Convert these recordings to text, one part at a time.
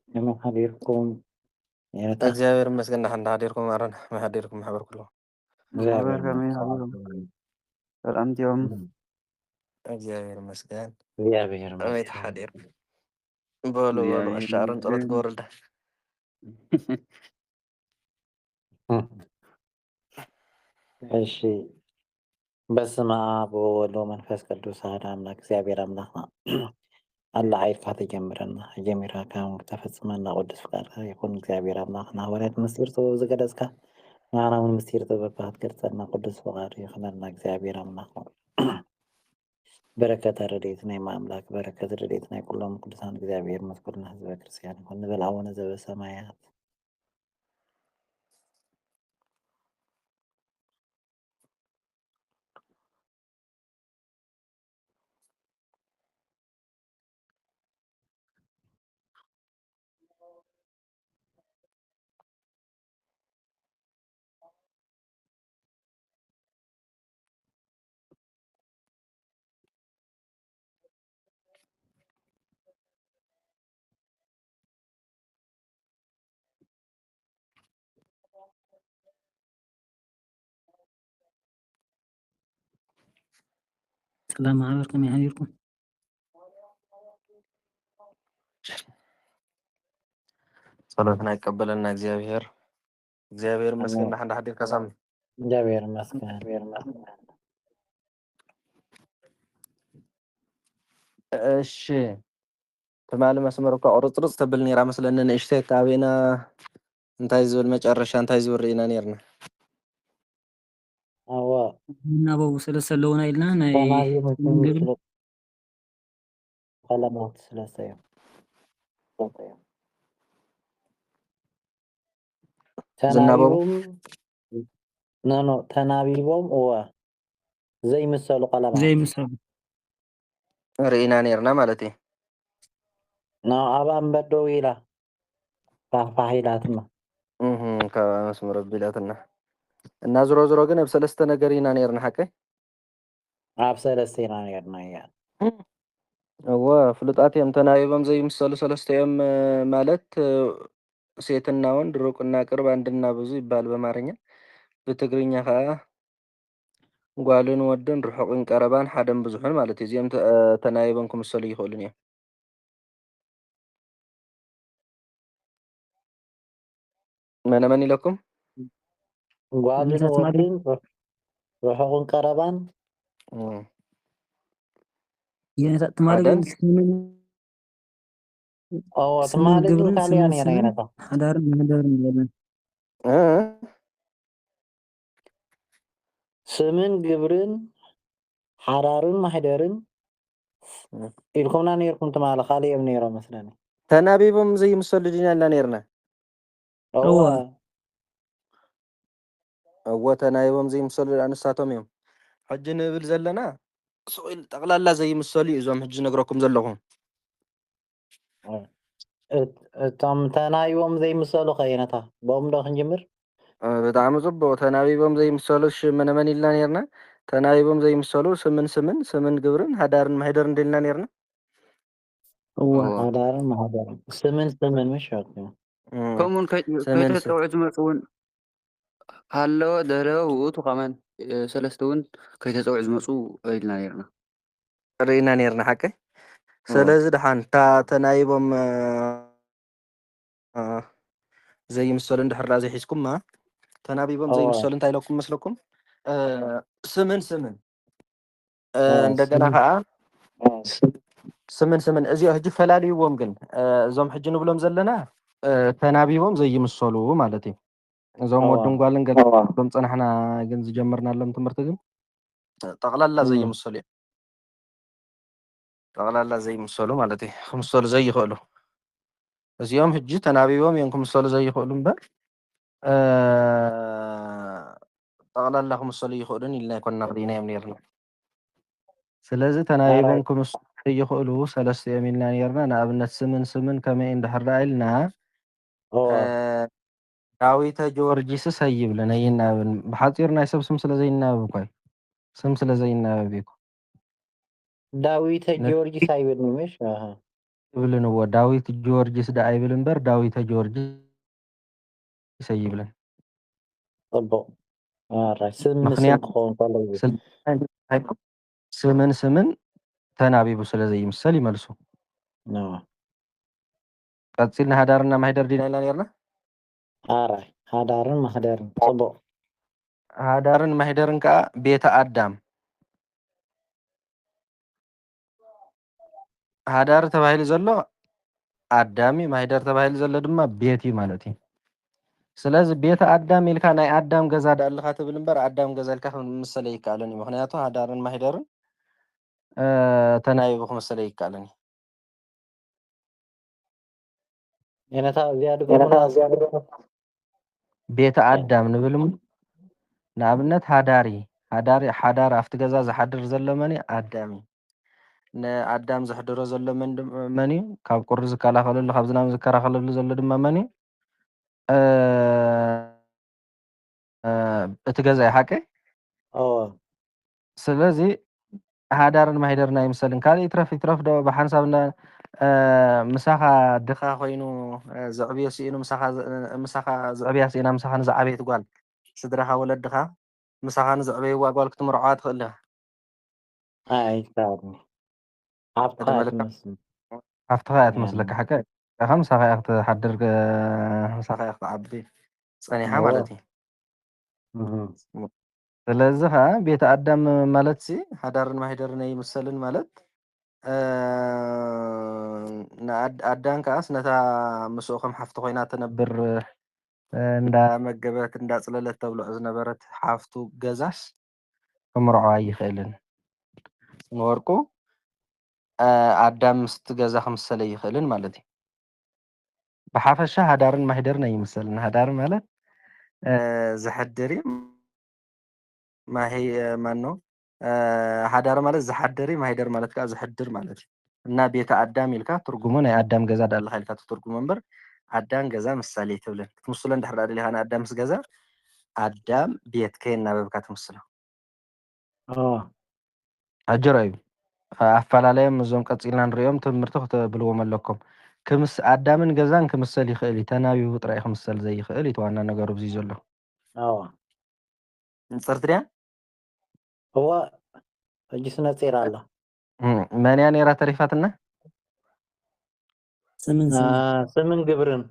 كما حضركم يعني እግዚአብሔር ይመስገን ደህና እንዳደርኩም አረን ማህደርኩም ማህበር ኩሉ እግዚአብሔር ከመይ ይመስገን። ሃሉም ሰላም ዲዮም እግዚአብሔር ይመስገን እግዚአብሔር ወይ ይመስገን። ተሐደር በሎ በሎ እግዚአብሔር አሻርን ጸሎት ይመስገን። ገወርልዳ እሺ በስመ አብ ወወልድ ወመንፈስ ቅዱስ አሐዱ አምላክ እግዚአብሔር አምላክ አላ አይልካ ተጀምረና ጀሚራ ካሁን ተፈጽመና ቅዱስ ፍቃድካ ይኩን እግዚአብሔር አምላክና ወላዲተ ምስጢር ጥበብ ዝገለጽካ ማርያምን ምስጢር ጥበባት ገልጸና ቅዱስ ፍቃዱ ይኹነና እግዚአብሔር አምላክ በረከተ ረድኤት ናይ አምላክ በረከተ ረድኤት ናይ ኩሎም ቅዱሳን እግዚአብሔር መስኩልና ህዝበ ክርስቲያን ይኹን ንበል አቡነ ዘበሰማያት ሰላም ማህበር ከመይ ሓቢርኩም? ጸሎትና ይቀበለና እግዚአብሔር እግዚአብሔር ይመስገን ደህና እንዳደር ከሳም እግዚአብሔር ይመስገን። እሺ ተማለ መስመር እኮ ቁርጽርጽ ተብል ኔራ መስለኒ ንእሽተይ ካቤና እንታይ ዝብል መጨረሻ እንታይ ዝብል ርኢና ኔርና አዎ ናበው ሰለስተ ኣለውና ኢልና ናይ ተናግሪ ግብሪ መስሎ ቀለማት ስለሰዩ ዝናበቡ ተናቢቦም ኖ ተናቢቦም እወ ዘይምሰሉ ቀለማት ዘይምሰሉ ርኢና ኔርና ማለት እዩ ና ኣብ ኣንበር ደው ኢላ ፋሕፋሕ ኢላትማ ካብ መስመር ኣቢላትና እና ዝሮ ዝሮ ግን ኣብ ሰለስተ ነገር ኢና ኔርና ሓቀይ ኣብ ሰለስተ ኢና ነርና እያ እወ ፍሉጣት እዮም ተናቢቦም ዘይምሰሉ ሰለስተ እዮም ማለት ሴትና ወንድ ሩቅና ቅርብ አንድና ብዙ ይባል በአማርኛ በትግርኛ ከዓ ጓልን ወድን ርሑቅን ቀረባን ሓደን ብዙሕን ማለት እዩ እዚኦም ተናቢቦም ክምሰሉ ይኽእሉን እዮም መነመን ኢለኩም ጓልን እምነታት ማለት ወድን ርሑቅን ቀረባን የነታት ትማለ ሓደን ስምን ኦ ስምን ትማሊ ግን ግብርን ካልያ ስምን ነራ ስምን ይነታ ሓዳርን ማህደርን ይበለን ስምን ግብርን ሓዳርን ማሕደርን ኢልኩምና ነርኩም ትማለ ካልእ እዮም ነይሮም መስለኒ ተናቢቦም ዘይምሰሉ ዲና ኢልና ኔርና እወ እወ ተናቢቦም ዘይምሰሉ ኣንስታቶም እዮም ሕጂ ንብል ዘለና ስኢል ጠቕላላ ዘይምሰሉ እዩ እዞም ሕጂ ነግረኩም ዘለኹ እቶም ተናቢቦም ዘይምሰሉ ከየነታ ቦም ዶ ክንጅምር ብጣዕሚ ፅቡቅ ተናቢቦም ዘይምሰሉ መነመን ኢልና ኔርና ተናቢቦም ዘይምሰሉ ስምን ግብርን ሓዳርን ማሕደርን ኢልና ኔርና እዋ ሓዳርን ማሕደርን ስምን ምሽ ከምኡን ከይተፀውዑ ዝመፁ እውን ሃለወ ደለወ ውእቱ ከመን ሰለስተ እውን ከይተፀውዑ ዝመፁ ኢልና ነርና ርኢና ኔርና ሓቀይ ስለዚ ድሓን ተናቢቦም ዘይምሰሉ እንድሕር ዘይሒዝኩማ ተናቢቦም ዘይምሰሉ እንታይ ኢለኩም መስለኩም ስምን እንደገና ከዓ ስምን እዚኦ ሕጂ ፈላልይዎም ግን እዞም ሕጂ ንብሎም ዘለና ተናቢቦም ዘይምሰሉ ማለት እዩ እዞም ወድን ጓልን ገም ፀናሕና ግን ዝጀመርናሎም ትምህርቲ ግን ጠቕላላ ዘይምሰሉ እዮም ጠቕላላ ዘይምሰሉ ማለት እዩ ክምሰሉ ዘይኽእሉ እዚኦም ሕጂ ተናቢቦም እዮም ክምሰሉ ዘይኽእሉ እምበር ጠቕላላ ክምሰሉ ይኽእሉን ኢልና ይኮንና ርኢና እዮም ነርና ስለዚ ተናቢቦም ክምሰሉ ዘይኽእሉ ሰለስተ እዮም ኢልና ነርና ንኣብነት ስምን ከመይ እንድሕር ኢልና ዳዊተ ጊዮርጊስስ ኣይብለን ኣይናበብን ብሓፂር ናይ ሰብ ስም ስለዘይናበብ እኳ ስም ስለዘይናበብ እዩ ዳዊተ ጊዮርጊስ ኣይብልኒ ምሽ ይብልንዎ ዳዊት ጊዮርጊስ ዳኣይብል እምበር ዳዊተ ጊዮርጊስ ኣይብልን። ፅቡቅ ኣራይ ስም ንስም ምክንያቱ ክኸውን ከሎ እዩ ስምን ተናቢቡ ስለ ዘይምሰል ይመልሱ። ቀፂልና ሃዳርና ማሕደር ዲና ኢልና ነርና። ኣራይ ሃዳርን ማሕደርን ፅቡቅ ሃዳርን ማሕደርን ከዓ ቤተ ኣዳም ሃዳር ተባሂሉ ዘሎ ኣዳም እዩ፣ ማሕደር ተባሂሉ ዘሎ ድማ ቤት እዩ ማለት እዩ። ስለዚ ቤተ ኣዳም ኢልካ ናይ ኣዳም ገዛ ዳኣለካ ትብል እምበር ኣዳም ገዛ ኢልካ ክምሰለ ይከኣለን እዩ። ምክንያቱ ሃዳርን ማሕደርን ተናቢቡ ክምሰለ ይከኣለን እዩ። የነታ እዚኣ ድገሙላ ቤተ ኣዳም ንብል ንኣብነት ሓዳር ኣብቲ ገዛ ዝሓድር ዘሎ መን እዩ? ኣዳም እዩ። ንኣዳም ዘሕድሮ ዘሎ መን እዩ? ካብ ቁሪ ዝከላኸለሉ ካብ ዝናብ ዝከላኸለሉ ዘሎ ድማ መን እዩ? እቲ ገዛ እዩ ሓቀይ። ስለዚ ሃዳርን ማሕደርን ኣይምሰልን። ካሊእ ይትረፍ ዶ ብሓንሳብ ምሳኻ ድኻ ኮይኑ ዘዕብዮ ሲኢኑ ምሳኻ ዘዕብያ ሲኢና ምሳኻ ንዝዓበየት ጓል ስድራኻ ወለድኻ ምሳኻ ንዘዕበይዋ ጓል ክትምርዓዋ ትኽእል ዲኻ? ኣይከኣልኒ ሃፍትኻ ትመስል ሃፍትኻ እያ ትመስለካ ሓቀይ ኢኻ ምሳኻ እያ ክትሓድር ምሳኻ እያ ክትዓቢ ፀኒሓ ማለት እዩ። ስለዚ ከዓ ቤተ ኣዳም ማለት ሃዳርን ማሕደርን ኣይምሰልን ማለት ኣዳም ከዓስ ነታ ምስኡ ከም ሓፍቲ ኮይና ትነብር እንዳመገበት እንዳፅለለት ተብልዖ ዝነበረት ሓፍቱ ገዛስ ክምርዖ ኣይኽእልን። ንወርቁ ኣዳም ምስቲ ገዛ ክምሰለ ኣይኽእልን ማለት እዩ። ብሓፈሻ ሃዳርን ማሕደርን ኣይምሰልን። ሃዳር ማለት ዝሕድር እዩ ማኖ ሃዳር ማለት ዝሓድር እዩ፣ ማሕደር ማለት ከዓ ዝሕድር ማለት እዩ። እና ቤተ ኣዳም ኢልካ ትርጉሙ ናይ ኣዳም ገዛ ዳኣለካ ኢልካ ትትርጉሞ እምበር ኣዳም ገዛ ምሳሌ ኣይትብልን። ክትምስሎ እንድሕር ደሊኻ ንኣዳም ምስ ገዛ ኣዳም ቤትከ እናበብካ ትምስሎ። ሕጂ ርአዩ ኣፈላለዮም እዞም ቀፂልና ንሪኦም ትምህርቲ ክትብልዎም ኣለኩም። ኣዳምን ገዛን ክምሰል ይኽእል እዩ፣ ተናቢቡ ጥራይ ክምሰል ዘይኽእል እዩ። ዋና ነገሩ ብዙይ ዘሎ ንፅርቲ ድያ እዋ ሕጂ ስነፂራ ኣላ መን እያ ነይራ ተሪፋትና? ስምን ግብርን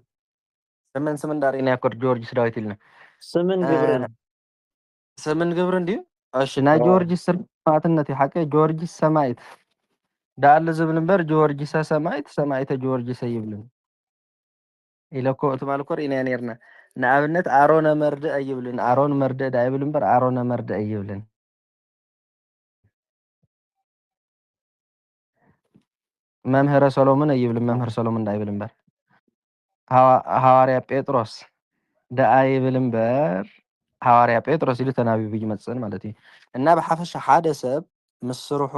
ስምን እንዳርኢና ኮር ጆርጅስ ዳዊት ኢልና ስምን ግብርን ስምን ግብርን ድዩ? እሺ ናይ ጆርጅስ ሰማዕትነት እዩ ሓቀ ጆርጅስ ሰማዕት ዳኣለ ዝብል እምበር ጆርጅሰ ሰማዕት ሰማዕተ ጆርጅስ ኣይብልን ኢለኮ ትማል ኮር ኢና ነርና። ንኣብነት ኣሮነ መርድእ ኣይብልን። ኣሮን መርድእ ዳ ይብል እምበር ኣሮነ መርድእ ኣይብልን። መምህረ ሰሎሞን ኣይብልን። መምህር ሰሎሞን ዳ ይብል እምበር ሃዋርያ ጴጥሮስ ዳኣ ይብል እምበር ሃዋርያ ጴጥሮስ ኢሉ ተናቢቡ ይመፅእን ማለት እዩ። እና ብሓፈሻ ሓደ ሰብ ምስ ስርሑ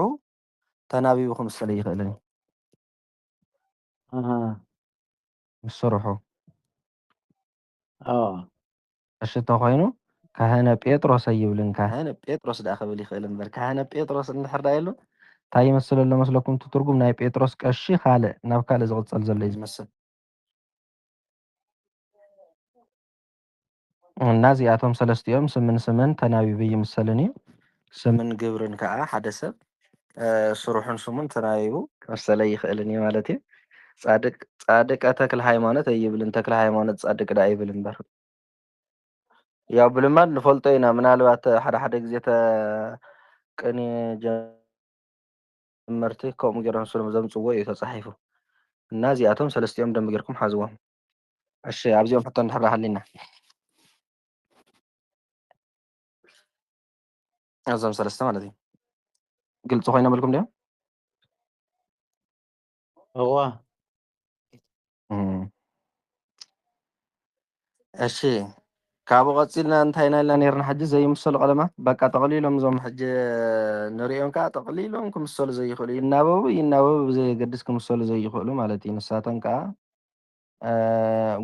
ተናቢቡ ክምሰለ ይኽእልን ምስ ስርሑ እሺ እንተኾይኑ ካህነ ጴጥሮስ ኣይብልን። ካህነ ጴጥሮስ ዳ ክብል ይኽእል እምበር ካህነ ጴጥሮስ እንድሕር ዳ ኢሉ እንታይ ይመስል ኣሎ መስለኩም? ትርጉም ናይ ጴጥሮስ ቀሺ ካልእ ናብ ካልእ ዝቕፀል ዘሎ እዩ ዝመስል እና እዚኣቶም ሰለስቲኦም ስምን ተናቢቡ ይምሰልን እዩ። ስምን ግብርን ከዓ ሓደ ሰብ ስሩሑን ስሙን ተናቢቡ ክምሰለ ይኽእልን እዩ ማለት እዩ። ጻድቀ ተክለ ሃይማኖት ኣይብልን። ተክለ ሃይማኖት ጻድቅ ዳ ይብል እምበር ያው ብልማድ ንፈልጦ ኢና ምናልባት ሓደ ግዜ ቅኔ ጀመርቲ ከምኡ ገይሮም ዘምፅዎ እዩ ተፃሒፉ እና እዚኣቶም ሰለስቲኦም ደንቢ ጌርኩም ሓዝዎም። እሺ ኣብዚኦም ሕቶ እንድሕር ሃሊና እዞም ሰለስተ ማለት እዩ ግልፂ ኮይኖም ኢልኩም ዲኦም? እዋ እሺ ካብኡ ቀፂልና እንታይ ኢልና ነርና ሕጂ ዘይምሰሉ ቀለማት በቃ ጠቕሊሎም እዞም ሕጂ ንሪኦም ከዓ ጠቕሊሎም ክምሰሉ ዘይኽእሉ ይናበቡ ብዘየገድስ ክምሰሉ ዘይኽእሉ ማለት እዩ። ንሳቶም ከዓ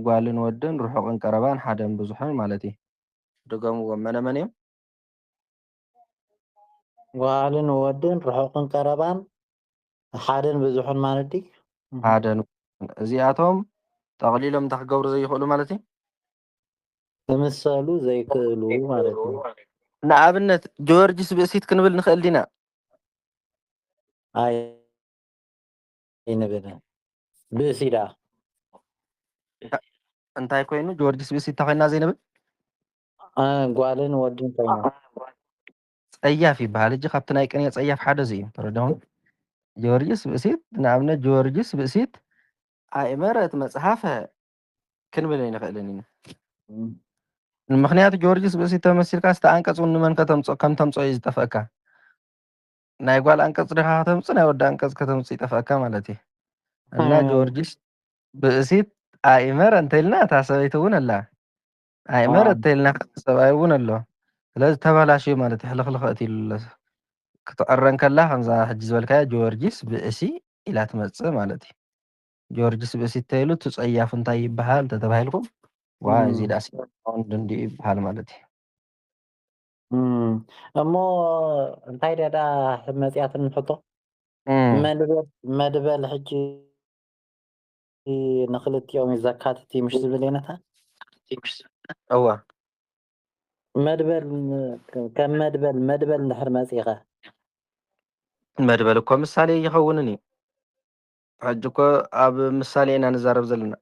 ጓልን ወድን ርሑቕን ቀረባን ሓደን ብዙሕን ማለት እዩ። ድገምዎም መነ መን እዮም? ጓልን ወድን ርሑቕን ቀረባን ሓደን ብዙሕን ማለት እዩ። ሓደ እዚኣቶም ጠቕሊሎም እንታይ ክገብሩ ዘይኽእሉ ማለት እዩ ክምሰሉ ዘይክእሉ ማለት እዩ። ንኣብነት ጆርጅስ ብእሲት ክንብል ንኽእል ዲና ኣይንብልን ብእሲዳ እንታይ ኮይኑ ጆርጅስ ብእሲት ተኸይና ዘይንብል ጓልን ወድን ኮይኖም ፀያፍ ይበሃል እጂ ካብቲ ናይ ቅንየ ፀያፍ ሓደ እዚ እዩ ተረዳኹም ጆርጅስ ብእሲት ንኣብነት ጆርጅስ ብእሲት ኣእመረት መፅሓፈ ክንብል ኣይንኽእልን ኢና ምክንያቱ ጆርጅስ ብእሲት ተመሲልካ ስተ ኣንቀፅ እውን ንመን ከም ተምፅኦ እዩ ዝጠፍአካ ናይ ጓል አንቀጽ ዲኻ ከተምፅእ ናይ ወዲ አንቀጽ ከተምፅእ ይጠፍአካ ማለት እዩ እና ጆርጅስ ብእሲት ኣእመረ እንተኢልና እታ ሰበይቲ እውን ኣላ ኣእመረ እንተኢልና ሰብኣይ እውን ኣሎ ስለዚ ተበላሽዩ ማለት እዩ ሕልኽልኽእት ኢሉ ክትዕረን ከላ ከምዛ ሕጂ ዝበልካዮ ጆርጅስ ብእሲ ኢላ ትመፅእ ማለት እዩ ጆርጅስ ብእሲ እንተኢሉ እቲ ፀያፉ እንታይ ይበሃል ተተባሂልኩም ዋ እዚ ዳእሲ ወንዲ ይበሃል ማለት እዩ እሞ እንታይ ደዳ መፅያት ንሕቶ መድበል ሕጂ ንክልቲኦም ዘካትት ምሽ ዝብል የነታ እዋ መድበል ከም መድበል እንድሕር መፂኻ መድበል እኮ ምሳሌ ይኸውንን እዩ ሕጂ እኮ ኣብ ምሳሌ ኢና ንዛረብ ዘለና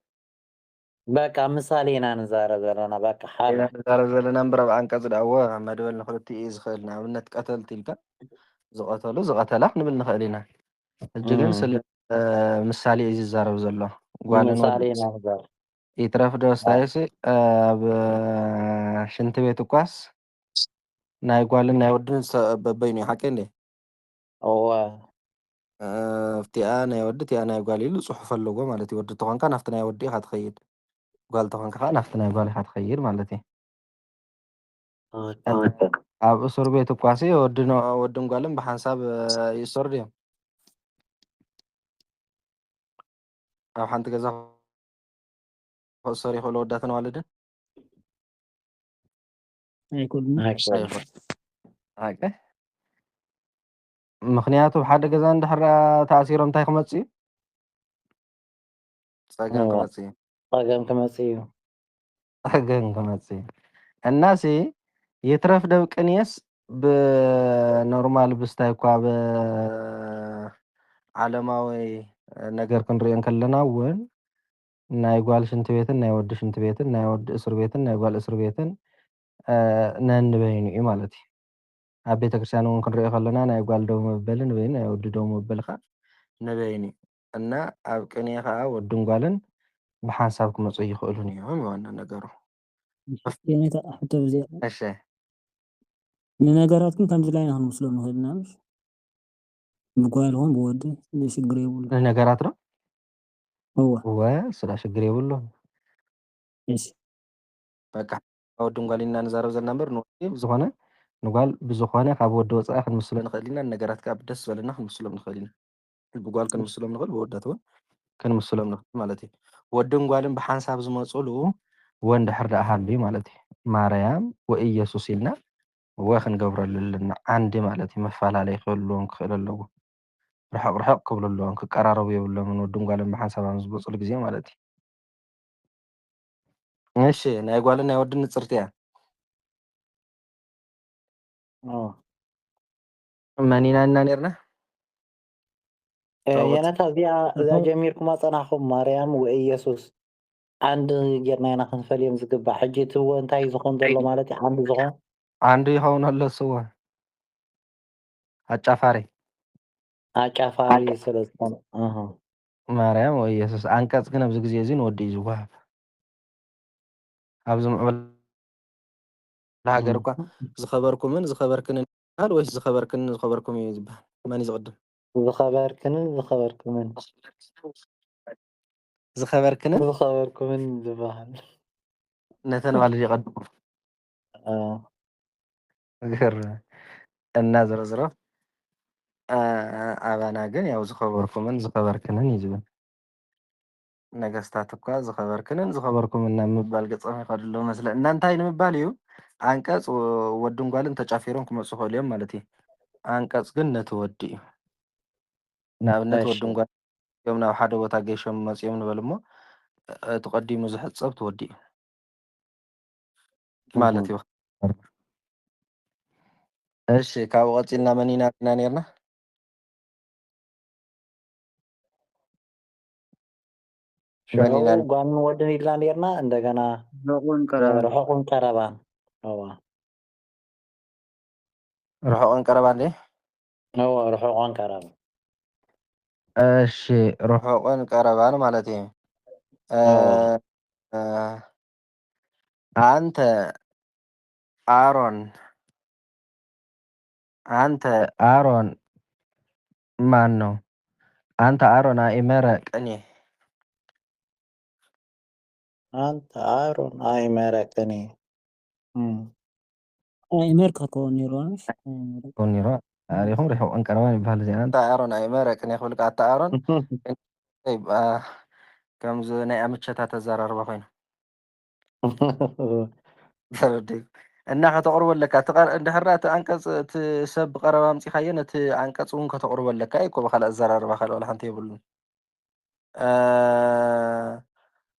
በቃ ምሳሌ ኢና ንዛረብ ዘለና በቃ ሓለ ንዛረብ ዘለና እምበር ኣብ አንቀጽ ዳእወ መድበል ንክልቲኡ እዩ ዝኽእል ንኣብነት ቀተልቲ ኢልካ ዝቐተሉ ዝቐተላ ክንብል ንኽእል ኢና ሕጂ ግን ስለ ምሳሌ እዩ ዝዛረብ ዘሎ ጓልን ምሳሌ ኢና ንዛረብ ይትረፍ ዶ ስታይሲ ኣብ ሽንቲ ቤት እኳስ ናይ ጓልን ናይ ወድን በበይኑ እዩ ሓቂ እንዴ እዋ እፍቲኣ ናይ ወዲ እቲኣ ናይ ጓል ኢሉ ፅሑፍ ኣለዎ ማለት እዩ ወዲ ተኾንካ ናፍቲ ናይ ወዲ ኢኻ ትኸይድ ጓል ተኾንካ ከዓ ናፍቲ ናይ ጓል ኢኻ ትኸይድ ማለት እዩ ኣብ እስር ቤት እኳሲ ወድን ጓልን ብሓንሳብ ይእሰሩ ድዮም ኣብ ሓንቲ ገዛ ክእሰሩ ይኽእሉ ወዳትን ኣዋልድን ኣይኮኑን ምክንያቱ ሓደ ገዛ እንድሕር ተኣሲሮም እንታይ ክመፅእ እዩ ፀገም ክመፅእ እዩ ፀገም ክመፅእ እዩ ፀገም ክመፅእ እዩ እናሲ ይትረፍ ደብቅንየስ ብኖርማል ብስታይ እኳ ብዓለማዊ ነገር ክንሪኦ ከለና እውን ናይ ጓል ሽንቲ ቤትን ናይ ወዲ ሽንቲ ቤትን ናይ ወዲ እስር ቤትን ናይ ጓል እስር ቤትን ነንበይኑ እዩ ማለት እዩ ኣብ ቤተክርስትያን እውን ክንሪኦ ከለና ናይ ጓል ደው መበሊ ንበይኑ ናይ ወዲ ደው መበሊ ከዓ ንበይኑ እዩ እና ኣብ ቅንየ ከዓ ወድን ጓልን ብሓንሳብ ክመፁ ይኽእሉን እዮም ዋና ነገሩ ሕቶ ብዚኣ እሺ ንነገራት ግን ከምዚ ላይ ክንወስዶ ንኽእል ኢና ምሽ ብጓል ይኹን ብወዲ ሽግር የብሉ ነገራት ዶ እዋ ወ ስላ ሽግር የብሉ እሺ በቃ ወድን ጓል ኢና ንዛረብ ዘለና እምበር ንወዲ ብዝኾነ ንጓል ብዝኾነ ካብ ወዲ ወፃኢ ክንምስሎ ንኽእል ኢና ነገራት ከዓ ብደስ ዝበለና ክንምስሎም ንኽእል ኢና ብጓል ክንምስሎም ንኽእል ብወዳት እውን ክንምስሎም ንኽእል ማለት እዩ ወድን ጓልን ብሓንሳብ ዝመፅሉ ወንድሕር ዳኣ ሃልዩ ማለት እዩ ማርያም ወኢየሱስ ኢልና ወ ክንገብረሉ ኣለና ዓንዲ ማለት እዩ መፈላለይ ክህልዎም ክኽእል ኣለዎ ርሕቕ ርሕቕ ክብሉ ኣለዎም ክቀራረቡ የብሎምን ወድን ጓልን ብሓንሳብ ኣብ ዝመፅሉ ግዜ ማለት እዩ እሺ ናይ ጓልን ናይ ወድን ንፅርቲ እያ መኒና ኢና ነርና የነታ እዚኣ ጀሚርኩማ ፀናኹም ማርያም ወኢየሱስ ዓንዲ ጌርና ኢና ክንፈልዮም ዝግባእ ሕጂ እቲ እንታይ ዝኾን ዘሎ ማለት እዩ ዓንዲ ዝኾን ዓንዲ ይኸውን ኣሎ ስዋ ኣጫፋሪ ስለ ዝኾነ ማርያም ወኢየሱስ አንቀጽ ግን ኣብዚ ግዜ እዚ ንወዲ እዩ ዝወሃብ ኣብዚ ምዕበል ሃገር እኳ ዝኸበርኩምን ዝኸበርክንን ይበሃል ወይስ ዝኸበርክንን ዝኸበርኩም እዩ ዝበሃል መን እዩ ዝቕድም ዝኸበርክንን ዝኸበርኩምን ዝኸበርክንን ዝበሃል ነተን ኣዋልድ ይቐድሙ ግር እና ዝረዝሮ ኣባና ግን ያው ዝኸበርኩምን ዝኸበርክንን እዩ ዝብል ነገስታት እኳ ዝኸበርክንን ዝኸበርኩምን ናብ ምባል ገፆም ይኸዱ ኣለዉ መስለ እና እንታይ ንምባል እዩ አንቀጽ ወድን ጓልን ተጫፊሮም ክመፁ ይኽእሉ እዮም ማለት እዩ አንቀጽ ግን ነቲ ወዲ እዩ ንኣብነት ወድን ጓል እዮም ናብ ሓደ ቦታ ገሾም መፅኦም ንበል እሞ ተቀዲሙ ዝሕፀብ ትወዲእ ማለት እዩ። እሺ ካብኡ ቀፂልና መን ኢና ነርና? ሽዑ ጓልን ወድን ኢልና ነርና። እንደገና ርሑቅን ቀረባን ርሑቅን ቀረባን ርሑቅን ቀረባን። እሺ ርሑቅን ቀረባን ማለት እዩ። አንተ አሮን ማን ነው? አንተ አሮን አይመረቅኒ። አንተ አሮን አይመረቅኒ። አይመርቅ ከሆነ ኔሮንስ ኮኒሮ አሪኹም ርሑቅን ቀረባን ይባሃል። እዚ አንተ አሮን አይመረቅኒ ክብልካ አታ አሮን ከምዚ ናይ ኣምቸታ ተዘራርባ ኮይኑ እና ከተቅርበለካ እንድሕር እቲ አንቀፅ እቲ ሰብ ብቀረባ ኣምፂኻዮ ነቲ አንቀፅ እውን ከተቅርበለካ ይኮ ብካልእ ኣዘራርባ ካልእ ወላ ሓንቲ የብሉን።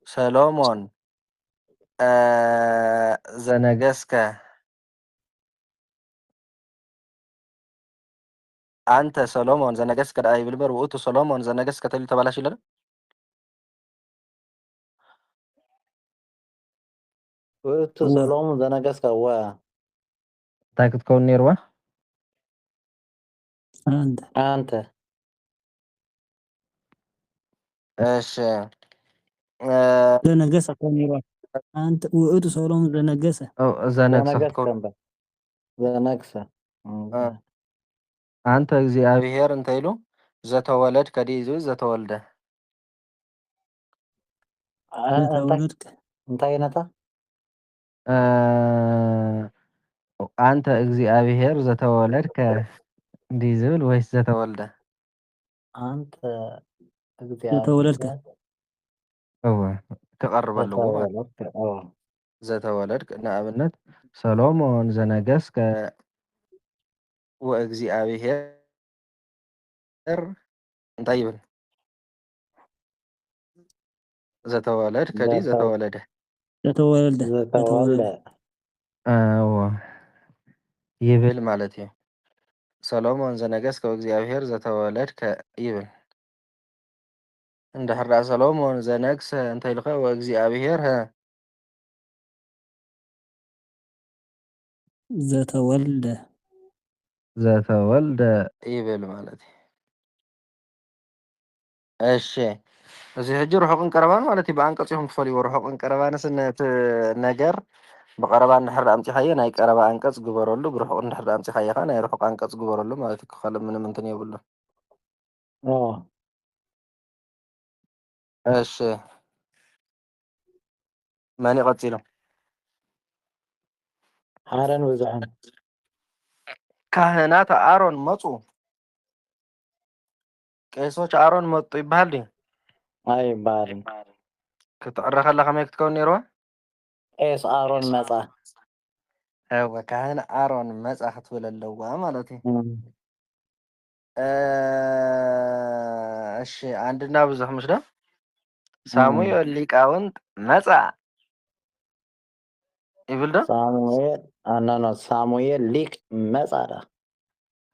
ሰሎሞን ዘነገስከ አንተ ሰሎሞን ዘነገስከ ዳ ይብል በር ውእቱ ሰሎሞን ዘነገስከ ተባሂሉ ተባላሽ ይለና ውእቱ ሰሎሞን ዘነገስከ እንታይ ክትከውን ነይርዋ? አንተ እሺ ዘነገሰ ከሆነ ኔሮ አንተ ውእቱ ሰሎሞን ዘነገሰ ዘነግሰ አንተ እግዚአብሔር እንተይሉ ዘተወለድ ከዲዙ ዘተወልደ ዘተወለድከ እንታይ ነታ አንተ እግዚአብሔር ዘተወለድከ እንዲህ ዝብል ወይስ ዘተወልደ? አንተ ዘተወለድከ ክቀርብ ኣለዎ ዘተወለድከ ንኣብነት ሰሎሞን ዘነገስከ ወእግዚአብሔር እንታይ ይብል? ዘተወለድከ ዲ ዘተወለደ ዘተወልደ ይብል ማለት እዩ። ሰሎሞን ዘነገስከ ወእግዚአብሔር ዘተወለድከ ይብል እንድሕር ዳኣ ሰሎሞን ዘነግሰ እንተይልከ ወእግዚአብሔር ዘተወልደ ይብል ማለት እዩ። እሺ እዚ ሕጂ ርሑቅን ቀረባን ማለት እዩ። ብኣንቀጽ ኢኹም ትፈልይዎ ርሑቅን ቀረባንስ ነቲ ነገር ብቀረባ እንድሕር ኣምፂኻዮ ናይ ቀረባ አንቀጽ ግበረሉ፣ ብርሑቅ እንድሕር ኣምፂኻዮ ከዓ ናይ ርሑቅ አንቀጽ ግበረሉ ማለት እዩ። ካልእ ምንም እንትን የብሉን። እሺ መን ይቀፂሉ? ሓረን ብዙሑን ካህናት አሮን መፁ። ቄሶች አሮን መጡ ይባሃል ድዩ? ኣይባሃልን። ክትዕረ ከላ ከመይ ክትከውን ነይርዋ? ቄስ አሮን መፃ እወ ካህን አሮን መፃ ክትብል ኣለዋ ማለት እዩ። እሺ አንድና ብዙሕ ምስ ዶ ሳሙኤል ሊቃውንት መፃ ይብል ዶ? ሳሙኤል ሊቅ መፃ ዳ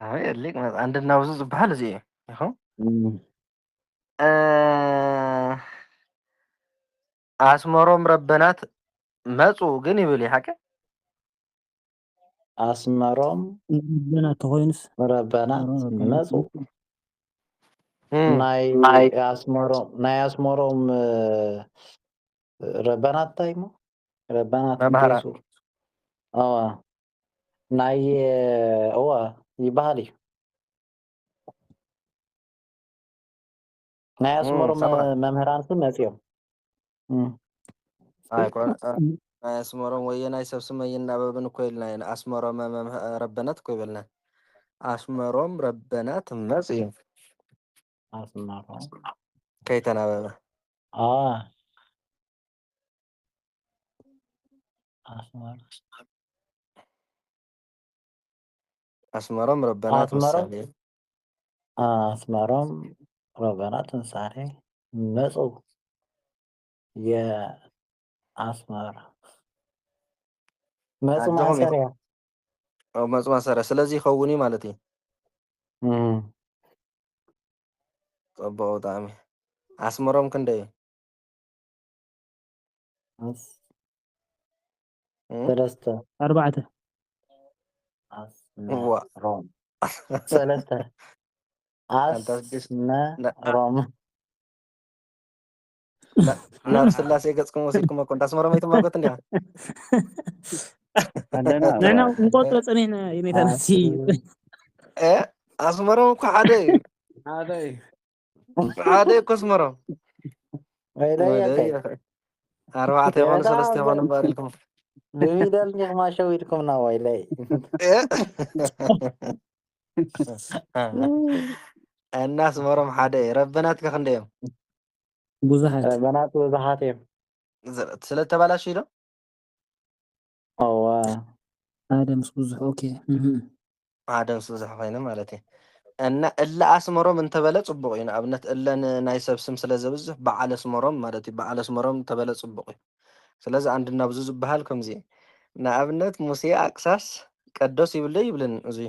ሳሙኤል ሊቅ መፃ አንድና ብዙ ዝበሃል እዚ እዩ ይኹም። አስመሮም ረበናት መፁ ግን ይብል ሓቀ አስመሮም ረበናት ተኮይኑስ ረበናት መፁ ናይ አስመሮም ረበናት እንታይ ሞ ረበናት መምሃራን ቄሱ ናይ ይበሃል እዩ። ናይ አስመሮም መምህራን ግን መፅኦም ናይ አስመሮም ወየ ናይ ሰብ ስመይ እናበብን እኮ ኢልና ኢና። አስመሮም ረበናት እኮ ይበልና። አስመሮም ረበናት መፅ እዩ አስመሮም ከይተናበበ አስመሮም ረበናት ምሳሌ አስመሮም ሮበና ትንሳኤ መፁ የአስመራ መፁ ኣጆኹም ማሰሪያ ኣብ መፁ ማሰሪያ ስለዚ ይኸውን እዩ ማለት እዩ ፅቡቅ ብጣዕሚ ኣስመሮም ክንደይ ሰለስተ 4 ዋ አስመሮም ሰለስተ አንተ ስድስት አስመሮም ናብ ስላሴ ገጽኩም ወሲድኩም እኮ እንዳስመሮም ኣይትማጎት እንዲያ ንሕና እንቆጥሮ ፀኒሕና የኔታናሲ ኣስመሮም እኮ ሓደ እዩ ሓደ እኮ ኣስመሮም ወይለይ ኣርባዕተ ይኾኑ ሰለስተ ይኾኑ እምበር ኢልኩም ብፊደል ኒኽማ ሸዊድኩምና ወይለይ እና ኣስመሮም ሓደ እዩ ረበናትከ ክንደይ እዮም ብዙሓት ረበናት ብዙሓት እዮም ስለተባላሽ ዶ እዋ ሓደ ምስ ብዙሕ ኦኬ ሓደ ምስ ብዙሕ ኮይኑ ማለት እዩ እና እለ ኣስመሮም እንተበለ ፅቡቅ እዩ ንኣብነት እለን ናይ ሰብ ስም ስለ ዘብዝሕ በዓል ኣስመሮም ማለት እዩ በዓል ኣስመሮም እንተበለ ፅቡቅ እዩ ስለዚ አንድና ብዙ ዝበሃል ከምዚ ንኣብነት ሙሴ ኣቅሳስ ቀዶስ ይብለ ይብልን እዚ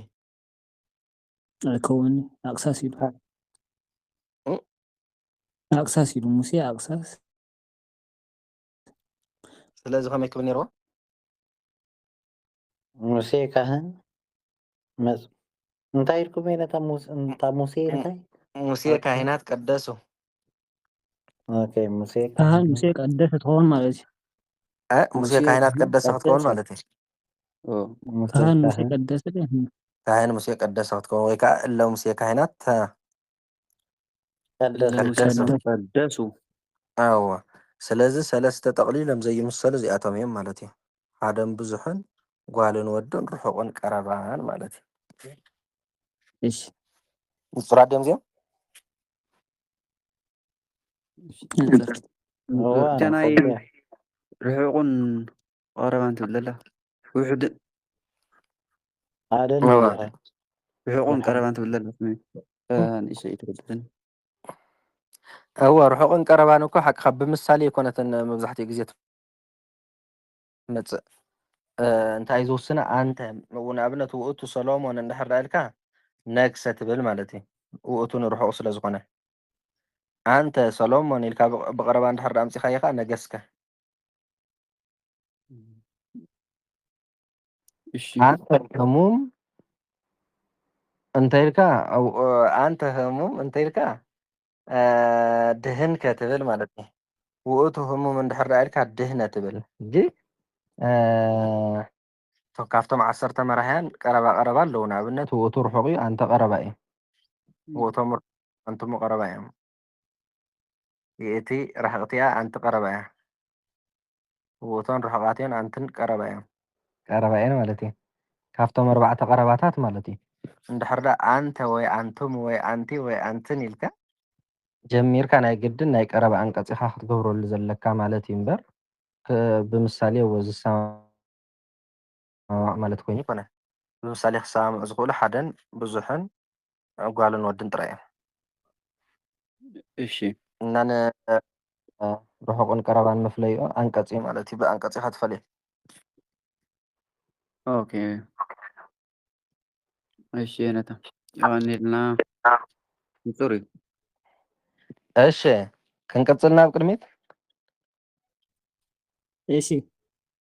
ኣይከውን ኣቅሳስ ኢሉ ኣቅሳስ ኢሉ ሙሴ ኣቅሳስ ስለዚ ከመይ ክብል ነይርዎ ሙሴ ካህን መፅ እንታይ ኢልኩም ነታ ሙሴ እንታይ ሙሴ ካህናት ቀደሱ ኦኬ ሙሴ ካህን ሙሴ ቀደሰ ትኸውን ማለት እዩ ሙሴ ካህናት ቀደሰ ክትከውን ማለት እዩ ካህን ሙሴ ቀደሰ ካህን ሙሴ ቀደሰ ክትከውን ወይ ከዓ እለ ሙሴ ካህናት ቀደሱ ኣዎ ስለዚ ሰለስተ ጠቕሊሎም ዘይምሰሉ እዚኣቶም እዮም ማለት እዩ ሓደን ብዙሕን ጓልን ወድን ርሑቕን ቀረባን ማለት እዩ እሺ ንጹራት ድዮም እዚኦም ጃናይ ርሑቕን ቀረባን ትብል ዘላ ውሕድን ሓደን ርሑቕን ቀረባን ትብል ዘላ ንእሽተይ ትርድእን እዋ ርሑቕን ቀረባን እኮ ሓቂ ካብ ብምሳሌ ይኮነትን መብዛሕትኡ ግዜ ትመፅእ እንታይ ዝውስነ አንተ ንኣብነት ውእቱ ሰሎሞን እንድሕር ኢልካ ነግሰ ትብል ማለት እዩ ውእቱ ንርሑቕ ስለ ዝኾነ አንተ ሰሎሞን ኢልካ ብቐረባ እንድሕር ኣምፂኻዮ ከዓ ነገስከ አንተ ህሙም እንታይ ኢልካ አንተ ህሙም እንታይ ኢልካ ድህንከ ትብል ማለት እዩ ውእቱ ህሙም እንድሕር ኢልካ ድህነ ትብል እንጂ ካብቶም 10 መራሕያን ቀረባ ቀረባ ኣለዉ ንኣብነት ውእቱ ርሑቕ እዩ አንተ ቀረባ እዩ ውእቶም አንትሙ ቀረባ እዮም ይእቲ ራሕቕቲያ ኣንቲ ቀረባ እያ ውእቶን ርሑቓት እዮን አንትን ቀረባ እዮም ቀረባ እየን ማለት እዩ ካብቶም 4 ቀረባታት ማለት እዩ እንድሕር አንተ ወይ አንቱም ወይ አንቲ ወይ አንትን ኢልካ ጀሚርካ ናይ ግድን ናይ ቀረባ አንቀጽ ኢኻ ክትገብረሉ ዘለካ ማለት እዩ እምበር ብምሳሌ ዝሰማማዕ ማለት ኮይኑ ይኮነ ብምሳሌ ክሰማምዑ ዝኽእሉ ሓደን ብዙሕን ጓልን ወድን ጥራይ እዮም እሺ እና ርሑቕን ቀረባን መፍለይኡ አንቀጽ እዩ ማለት እዩ ብኣንቀጽ ኢኻ ትፈልዮ ኦኬ እሺ ነታ ያኔልና ንጹር እዩ እሺ ክንቅጽል ናብ ቅድሚት እሺ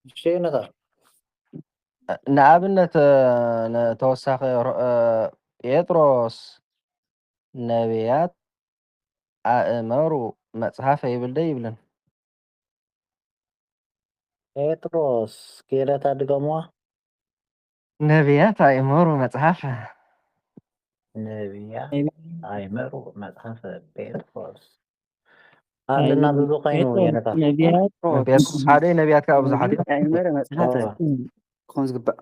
እሺ ነታ ንኣብነት ተወሳኺ ጴጥሮስ ነቢያት ኣእመሩ መጽሓፈ ይብል ዶ ይብልን ጴጥሮስ ኬለታ ድገምዋ ነቢያት ኣእመሩ መጽሓፈ ነቢያት ኣይመሩ መጽሓፈ ጴጥሮስ ኣለና ብዙ ኮይኑ የነታ ነቢያት ሓደ ነቢያት ከዓ ብዙሓት እዮም ኣይመረ መጽሓፈ ክኾን ዝግባእ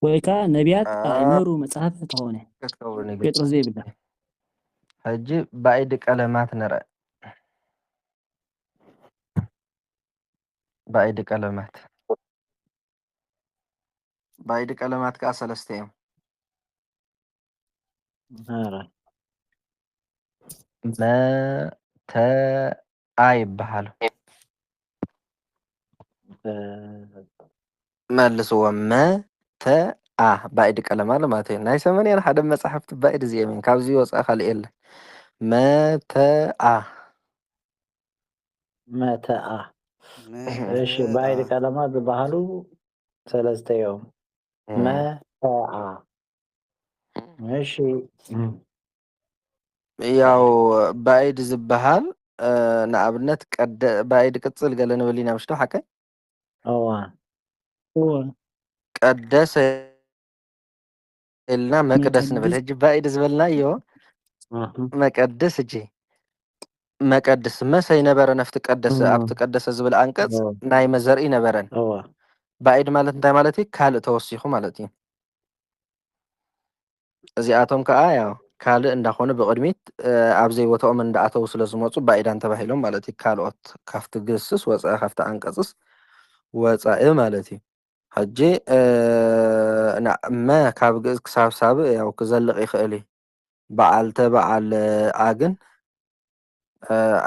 ወይ ከዓ ነቢያት ኣእመሩ መጽሓፍ ተኾነ ክትከውን እዩ ጴጥሮስ ዘይብላ ሕጂ ባኢድ ቀለማት ንርአ ባኢድ ቀለማት ከዓ 3 እዮም መተአ ይበሃሉ። መልስዎ መተአ ባኢድ ቀለማ ማለት እዩ። ናይ ሰመንያን ሓደ መፅሓፍቲ ባኢድ እዚኦም እዮም። ካብዚ ወፃኢ ካልእ የለን። መተአ መተአ እሺ ባዕድ ቀለማት ዝበሃሉ ሰለስተ እዮም። መተአ እሺ ያው ባኢድ ዝበሃል ንኣብነት ባኢድ ቅፅል ገለ ንብል ኢና ምሽቶ ሓቀይ እዋ ቀደሰ ኢልና መቅደስ ንብል ሕጂ ባኢድ ዝበልናዮ መቀድስ እጂ መቀድስ መሰይ ነበረ ነፍቲ ቀደሰ ኣብቲ ቀደሰ ዝብል አንቀጽ ናይ መዘርኢ ነበረን እዋ ባኢድ ማለት እንታይ ማለት እዩ? ካልእ ተወሲኹ ማለት እዩ። እዚኣቶም ከዓ ያው ካልእ እንዳኾኑ ብቅድሚት ኣብ ዘይቦትኦም እንዳኣተው ስለ ዝመፁ ባኢዳን ተባሂሎም ማለት እዩ። ካልኦት ካብቲ ግስስ ወፃኢ ካብቲ አንቀጽስ ወፃኢ ማለት እዩ። ሕጂ መ ካብ ግእዝ ክሳብ ሳብእ ያው ክዘልቕ ይኽእል እዩ። በዓል ተበዓል አ ግን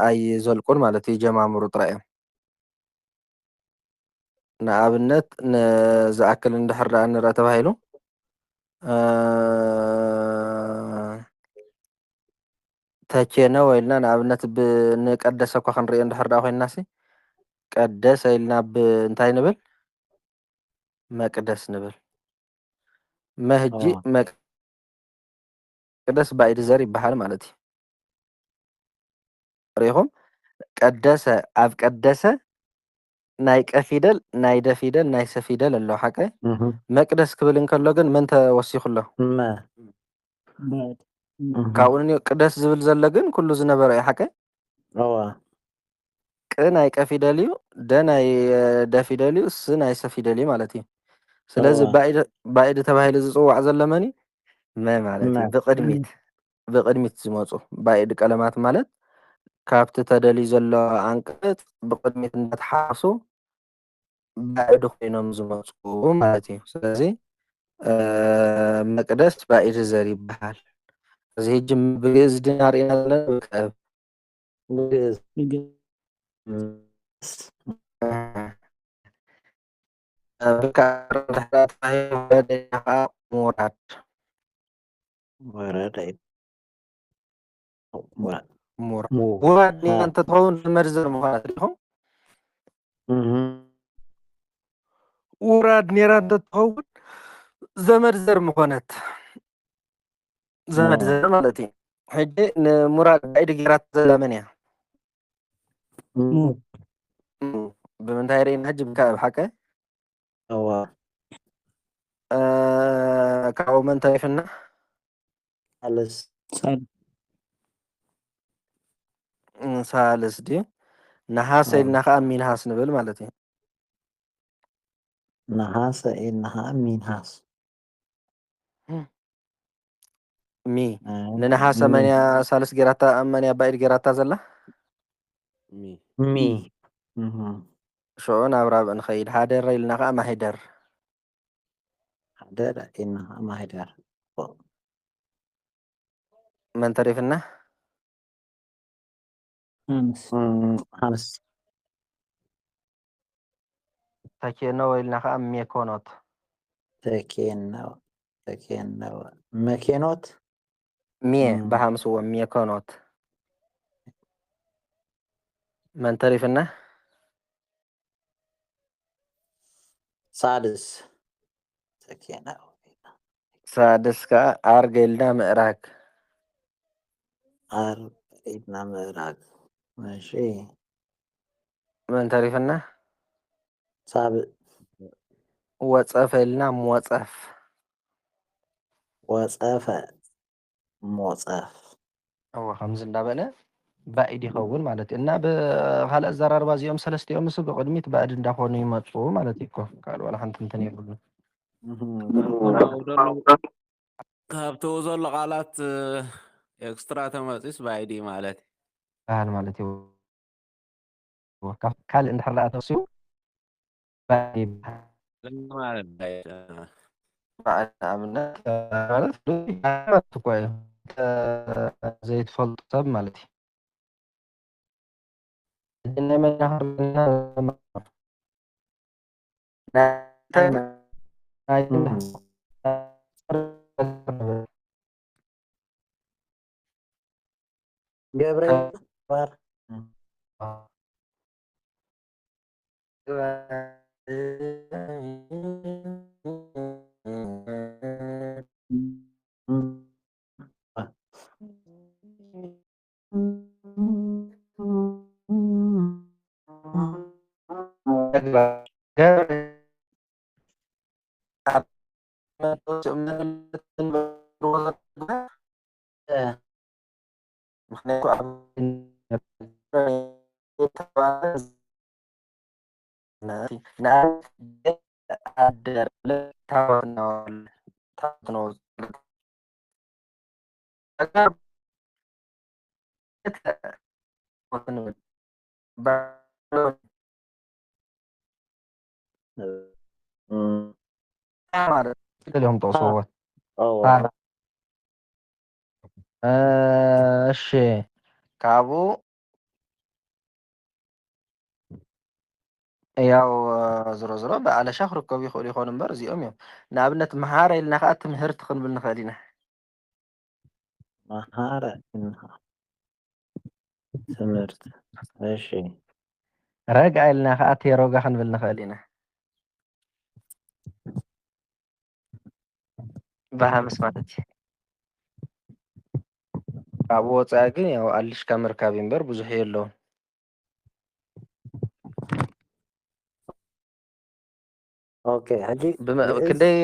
ኣይዘልቁን ማለት እዩ። ይጀማምሩ ጥራይ እዮም። ንኣብነት ንዝኣክል እንድሕር ዳኣ ንርአ ተባሂሉ ተኬነወ ኢልና ንኣብነት ንቀደሰ እኳ ክንሪኦ እንድሕር ዳኣ ኮይንናሲ ቀደሰ ኢልና ብእንታይ ንብል መቅደስ ንብል መህጂ መቅደስ ባኢድ ዘር ይበሃል ማለት እዩ። ሪኢኹም ቀደሰ ኣብ ቀደሰ ናይ ቀ ፊደል ናይ ደ ፊደል ናይ ሰ ፊደል ኣለዎ ሓቀ መቅደስ ክብል እንከሎ ግን መን ተወሲኹ ኣሎ? ካብኡ ቅደስ ዝብል ዘሎ ግን ኩሉ ዝነበረ እዩ ሓቀ እዋ ቅ ናይ ቀ ፊደል እዩ ደ ናይ ደ ፊደል እዩ ስ ናይ ሰ ፊደል እዩ ማለት እዩ። ስለዚ ባኢድ ተባሂሉ ዝፅዋዕ ዘሎ መን እዩ? መ ማለት እዩ። ብቅድሚት ዝመፁ ባኢድ ቀለማት ማለት ካብቲ ተደልዩ ዘሎ አንቀጽ ብቅድሚት እንዳተሓወሱ ባኢድ ኮይኖም ዝመፁ ማለት እዩ። ስለዚ መቅደስ ባኢድ ዘር ይበሃል። እዚ ሕጂ ብግእዝ ድና ሪኢና ዘለና ብግእዝ ሙራድ ወረደ ሙራድ እንተትኸውን ዘመድ ዘር ምዃናት ዲኹም ውራድ ኔራ እንተትኸውን ዘመድ ዘር ምኾነት ዘመድ ዘር ማለት እዩ። ሕጂ ንሙራድ ባኢድ ጌራታ ዘላ መን እያ? ብምንታይ ርኢና ሕጂ ብካብ ሓቀ እዋ ካብኡ መን ተሪፍና ሳልስ ሳልስ ድዩ ነሓሰ ኢልና ከዓ ሚንሃስ ንብል ማለት እዩ። ነሓሰ ኢልና ከዓ ሚንሃስ ሚ ንነሓሰ መንያ ሳልስ ጌራታ መንያ ባኢድ ጌራታ ዘላ ሚ ሽዑ ናብ ራብዕ ንኸይድ ሃደረ ኢልና ከዓ ማሂደር ሃደረ ኢልና ከዓ ማሂደር መን ተሪፍና ሓምስ ተኬነወ ኢልና ከዓ ሜኮኖት ተኬነወ መኬኖት ሜ ብሃምስዎ ሜኮኖት መን ተሪፍና ሳልስ ተኬነወ ሳድስ ከዓ ኣርገ ኢልና ምዕራግ ኣርገ ኢልና ምዕራግ እሺ መን ተሪፍና ሳብዕ ወፀፈ ኢልና ሞፀፍ ወፀፈ ሞፀፍ እዎ ከምዚ እንዳበለ ባኢድ ይኸውን ማለት እዩ። እና ብካልእ ኣዘራርባ እዚኦም ሰለስቲኦም ምስ ብቅድሚት ባኢድ እንዳኾኑ ይመፁ ማለት እዩ እኮ ካልእ ዋላ ሓንቲ እንትን የብሉን ካብቲ ዘሎ ቃላት ኤክስትራ ተመፂስ ባኢድ እዩ ማለት ባህል ማለት እዩ። ካልእ እንድሕር ዳኣ ተወሲኹ ባኢድ ይበሃል። ማለት በዓል ንኣብነት ማለት እኮ እዩ ዘይትፈልጡ ሰብ ማለት እዩ ናይ መናኸርና ገብረ ባር اليوم توصوا እሺ ካብኡ ያው ዝሮ ዝሮ ብኣለሻ ክርከቡ ይኽእሉ ይኾኑ እምበር እዚኦም እዮም ንኣብነት መሃረ ኢልና ከዓ ትምህርቲ ክንብል ንኽእል ኢና መሃረ ትምህርት እሺ ረግዐ ኢልና ከዓ ቴሮጋ ክንብል ንኽእል ኢና ብሃምስ ማለት እዩ ካብኡ ወፃኢ ግን ያው ኣልሽካ ምርካብ እዩ እምበር ብዙሕ የለውን ኦኬ ሕጂ ክንደይ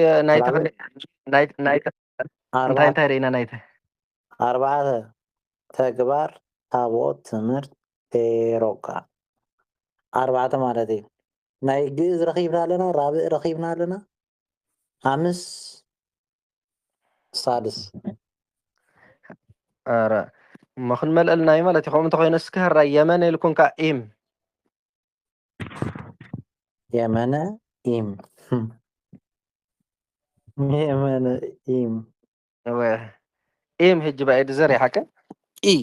እንታይ ርኢና ናይተ ኣርባዕተ ተግባር ታቦት ትምህርት ቴሮጋ ኣርባዕተ ማለት እዩ ናይ ግእዝ ረኺብና ኣለና ራብዕ ረኺብና ኣለና ሓምስ ሳድስ ኧረ እሞ ክንመልአልናዩ ማለት እዩ ከምኡ እንተኮይኑ እስኪ ህራይ የመነ ኢልኩንካ ኢም የመነ ኢም የመነ ኢም ኢም ሕጂ ባኢድ ዘሪሓከ ኢ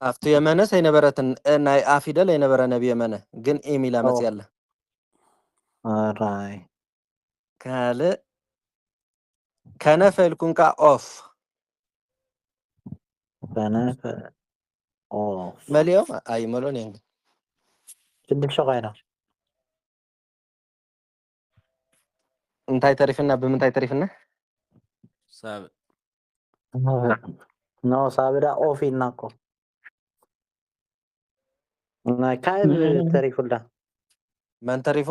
ኣብቲ የመነስ ኣይነበረትን ናይ ኣ ፊደል ኣይነበረ ነብ የመነ ግን ኢም ኢላ መፅያ ኣላ ኣራይ ካልእ ከነፈ ኢልኩንካ ኦፍ ከነፈ ኦፍ መሊኦም ኣይመሎን እዮም ሽዱሽተ ኮይና እንታይ ተሪፍና ብምንታይ ተሪፍና ሳብዕ ኖ ሳብዳ ኦፍ ኢልና እኮ ካዕብ ተሪፉላ መን ተሪፉ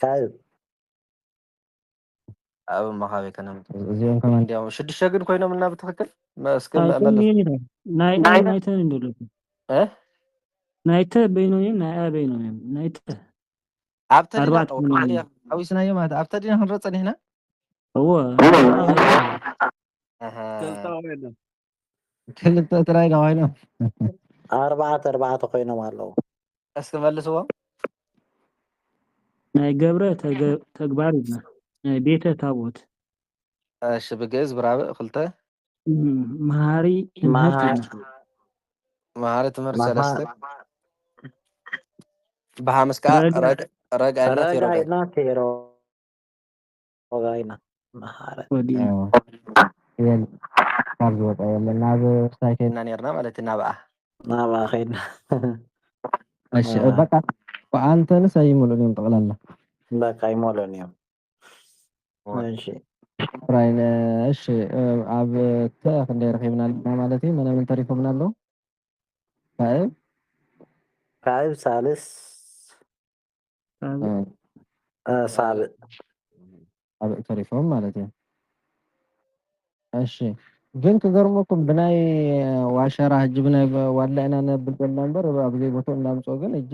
ካዕብ ኣብ መኻበይ ከነም እዚኦም ከማ እንዲያው ሽዱሽተ ግን ኮይኖም እና ብትክክል መስክ ናይተ እንደሎ ናይተ በይኖም እዮም ናይ ኣ በይኖም እዮም ናይተ ኣብተ ዲና ሓዊስናዮ ማለት ኣብተ ዲና ክንረፀን ኢሕና እዎ ክልተ ጥራይ ኮይኖም ኣርባዕተ ኮይኖም ኣለዉ እስኪ መልስዎ ናይ ገብረ ተግባር ኢልና ናይ ቤተ ታቦት እሺ ብግእዝ ብራብዕ ክልተ መሃሪ ትምህርቲ ኢልና መሃሪ ትምህርቲ ሰለስተ ብሓምስ ከዓ ረግዐ ኢልና ቴሮጋ ኢና መሃረ ካብ ዝወፃ የለን ናብ ስታይ ከይድና ነርና ማለት እዩ ናብኣ ናብኣ ከይድና እሺ በቃ አንተንስ ኣይሙሉን እዮም ጠቕላላ በቃ ይሞሉን እዮም እሺ ራይነ እሺ ኣብ ተ ክንደይ ረኺብና ኣለና ማለት እዩ መነምን ተሪፎምና ኣለዉ ካዕብ ሳልስ ሳብዕ ሳብዕ ተሪፎም ማለት እዩ እሺ ግን ክገርመኩም ብናይ ዋሸራ ሕጂ ብናይ ዋላ ኢና ነብል ዘለና እምበር ኣብ ዘይቦትኡ እናምፅኦ ግን ሕጂ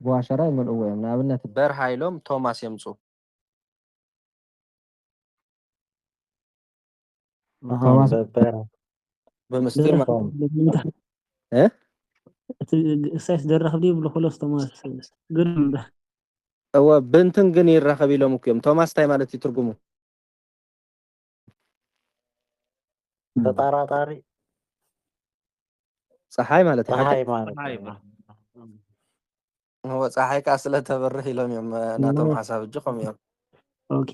ብዋሸራ ይመልእዎ እዮም ንኣብነት በርሃ ኢሎም ቶማስ የምፁ ቶማስ ብምስጢር እሳይስ ደረኽብ ይብሉ ክሎስ ቶማስ ግን እወ ብንትን ግን ይራኸብ ኢሎም እኮ እዮም ቶማስ እንታይ ማለት እዩ ትርጉሙ ተጠራጣሪ ፀሓይ ማለት እዩ ሓቀ ፀሐይ ማለት ፀሓይ ነው። هو ፀሓይ ካ ስለተበርህ ኢሎም እዮም ናቶም ሓሳብ እጅ ከም እዮም ኦኬ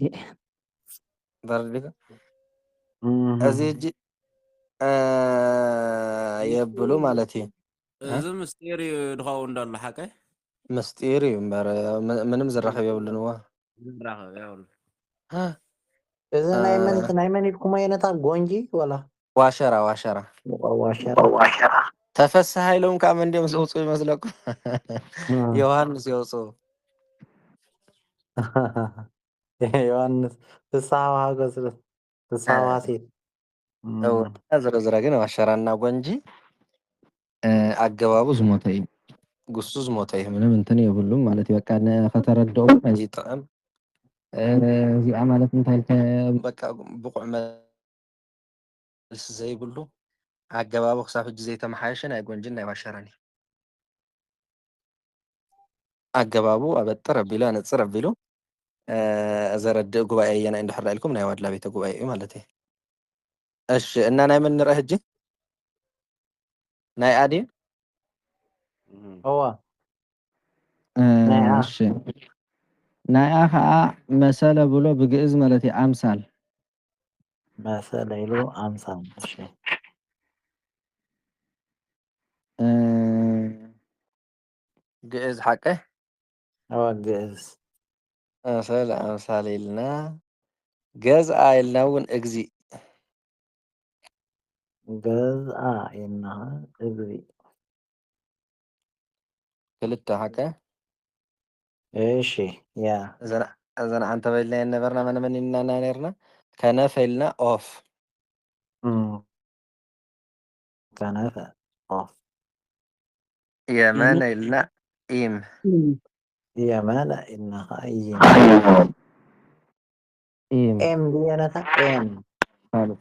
በርዲካ እዚ እጅ የብሉ ማለት እዩ እዚ ምስጢር እዩ ድኸውን ደሎ ሓቀይ ምስጢር እዩ እምበር ምንም ዝራኸብ የብሉን እዋ ዝራኸብ የብሉ እዚ ናይ መን ኢልኩም ዓይነታ ጎንጂ ወላ ዋሸራ ዋሸራ ዋሸራ ተፈስሐ ኢሎም ከዓ መንዲኦም ዝውፁ ይመስለኩም ዮሃንስ የውፅኡ ዮሐንስ ፍስሐ ወሃገዝ ፍስሐ ወሃሴት ዝረዝረ ግን ዋሸራና ጎንጂ ኣገባቡ ዝሞተ እዩ ጉሱ ዝሞተ እዩ ምንም እንትን የብሉም ማለት እዩ በቃ ከተረድኡ ነዚ ጥቅም እዚኣ ማለት እንታይ በቃ ብቁዕ መልሲ ዘይብሉ ኣገባቡ ክሳብ ሕጂ ዘይተመሓየሸ ናይ ጎንጅን ናይ ዋሸራን እዩ ኣገባቡ ኣበጥር ኣቢሉ ኣነፅር ኣቢሉ ዘረድእ ጉባኤ የና እንድሕር ኢልኩም ናይ ዋድላ ቤተ ጉባኤ እዩ ማለት እዩ እሺ እና ናይ ምን ንርኢ ሕጂ ናይ ኣድዩ እዋ እሺ ናይኣ ከዓ መሰለ ብሎ ብግእዝ ማለት እዩ ኣምሳል መሰለ ኢሉ ኣምሳል እሺ ግእዝ ሓቀ እዋ ግእዝ መሰለ ኣምሳል ኢልና ገዝኣ ኢልና እውን እግዚእ ገዝኣ ኢልና እግዚእ ክልተ ሓቀ እሺ ያ እዘን ዓንተ በልና ነበርና መነመን ኢልና ነርና ከነፈ ኢልና ኦፍ ከነፈ ኦፍ የመነ ኢልና ኢም የመነ ኢልና ከዓ ኢም ኢም ኤም ድየነታ ኤም ማለት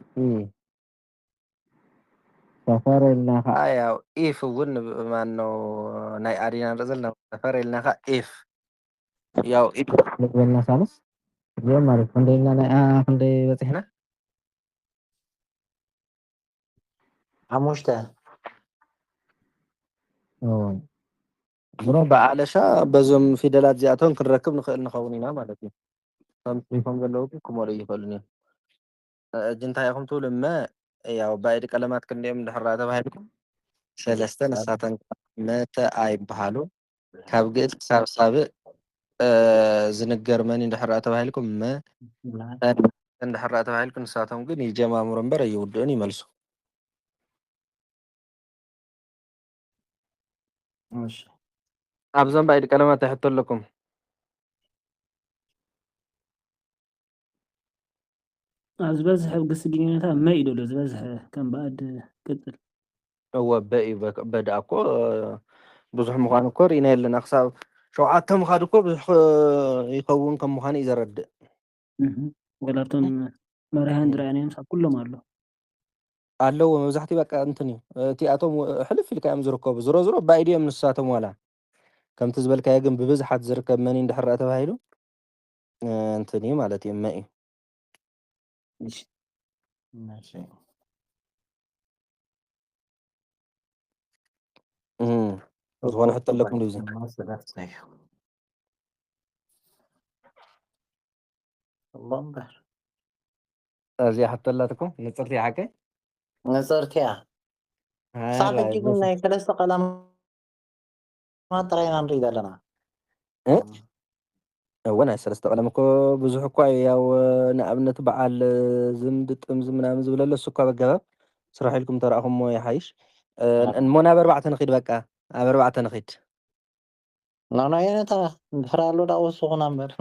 ሰፈር ኢልና ከዓ ያው ኢፍ እውን ማነው ናይ ኣዲና ንርኢ ዘለና ሰፈር ኢልና ከዓ ኢፍ ያው ኢፍ ንበልና ሳልስ እዚኦም ማለት ክንደይ ኢልና ናይ ክንደይ በፂሕና ሓሙሽተ ብሮ ብዓለሻ በዞም ፊደላት እዚኣቶም ክንረክብ ንኽእል ንኸውን ኢና ማለት እዩ ከም ፅሒፎም ዘለዉ ክመልኡ ይኽእሉን እዮም እጂ እንታይ ኢኹም ትብሉ እመ ያው ባእዲ ቀለማት ክንደዮም እንድሕር ተባሂልኩም ሰለስተ ንሳተን መተኣ ይበሃሉ ካብ ግእዝ ክሳብ ሳብእ ዝንገር መን እንድሕር ተባሂልኩም መ እንድሕር ተባሂልኩም ንሳቶም ግን ይጀማምሩ እምበር ኣይውድኡን ይመልሱ እሺ ኣብዞም ባእዲ ቀለማት ይሕቶ ኣለኩም ኣብ ዝበዝሐ ግስ ግንኙነታ መ ኢሉ ዶ ዝበዝሐ ከም ባእድ ቅፅል እወ በኢ በድኣ እኮ ብዙሕ ምዃኑ እኮ ርኢና የለና ክሳብ ሸውዓተ ምኻድ እኮ ብዙሕ ይኸውን ከም ምዃኑ እዩ ዘረድእ ወላቶም መርሃን ዝረኣናዮም ሳብ ኩሎም ኣሎ ኣለዎ መብዛሕትኡ በቃ እንትን እዩ እቲኣቶም ሕልፍ ኢልካ እዮም ዝርከቡ ዝሮ ዝሮ ባእድዮም ንሳቶም ዋላ ከምቲ ዝበልካዮ ግን ብብዝሓት ዝርከብ መን እንድሕር ተባሂሉ እንትን እዩ ማለት እዩ መ እዩ ዝኾነ ሕቶ ኣለኩም ድዩ እዚኣ ሕቶ ኣላትኩም ንፅርቲ ሓቀ ነፀርቲ እያ ሳብ ሕጂ ግን ናይ ሰለስተ ቀለማት ጥራይና ንርኢ ዘለና እወ ናይ ሰለስተ ቀለም እኮ ብዙሕ እኳ ያው ንኣብነት በዓል ዝምዲ ጥምዚ ምናምን ዝብለሎ እሱ እኳ በገባብ ስራሕ ኢልኩም ተረእኹሞ ይሓይሽ እሞ ናብ ኣርባዕተ ንኺድ በቃ ኣብ ኣርባዕተ ንኺድ ናናይነታ እንድሕር ኣሎ ዳ ወስኹና እምበር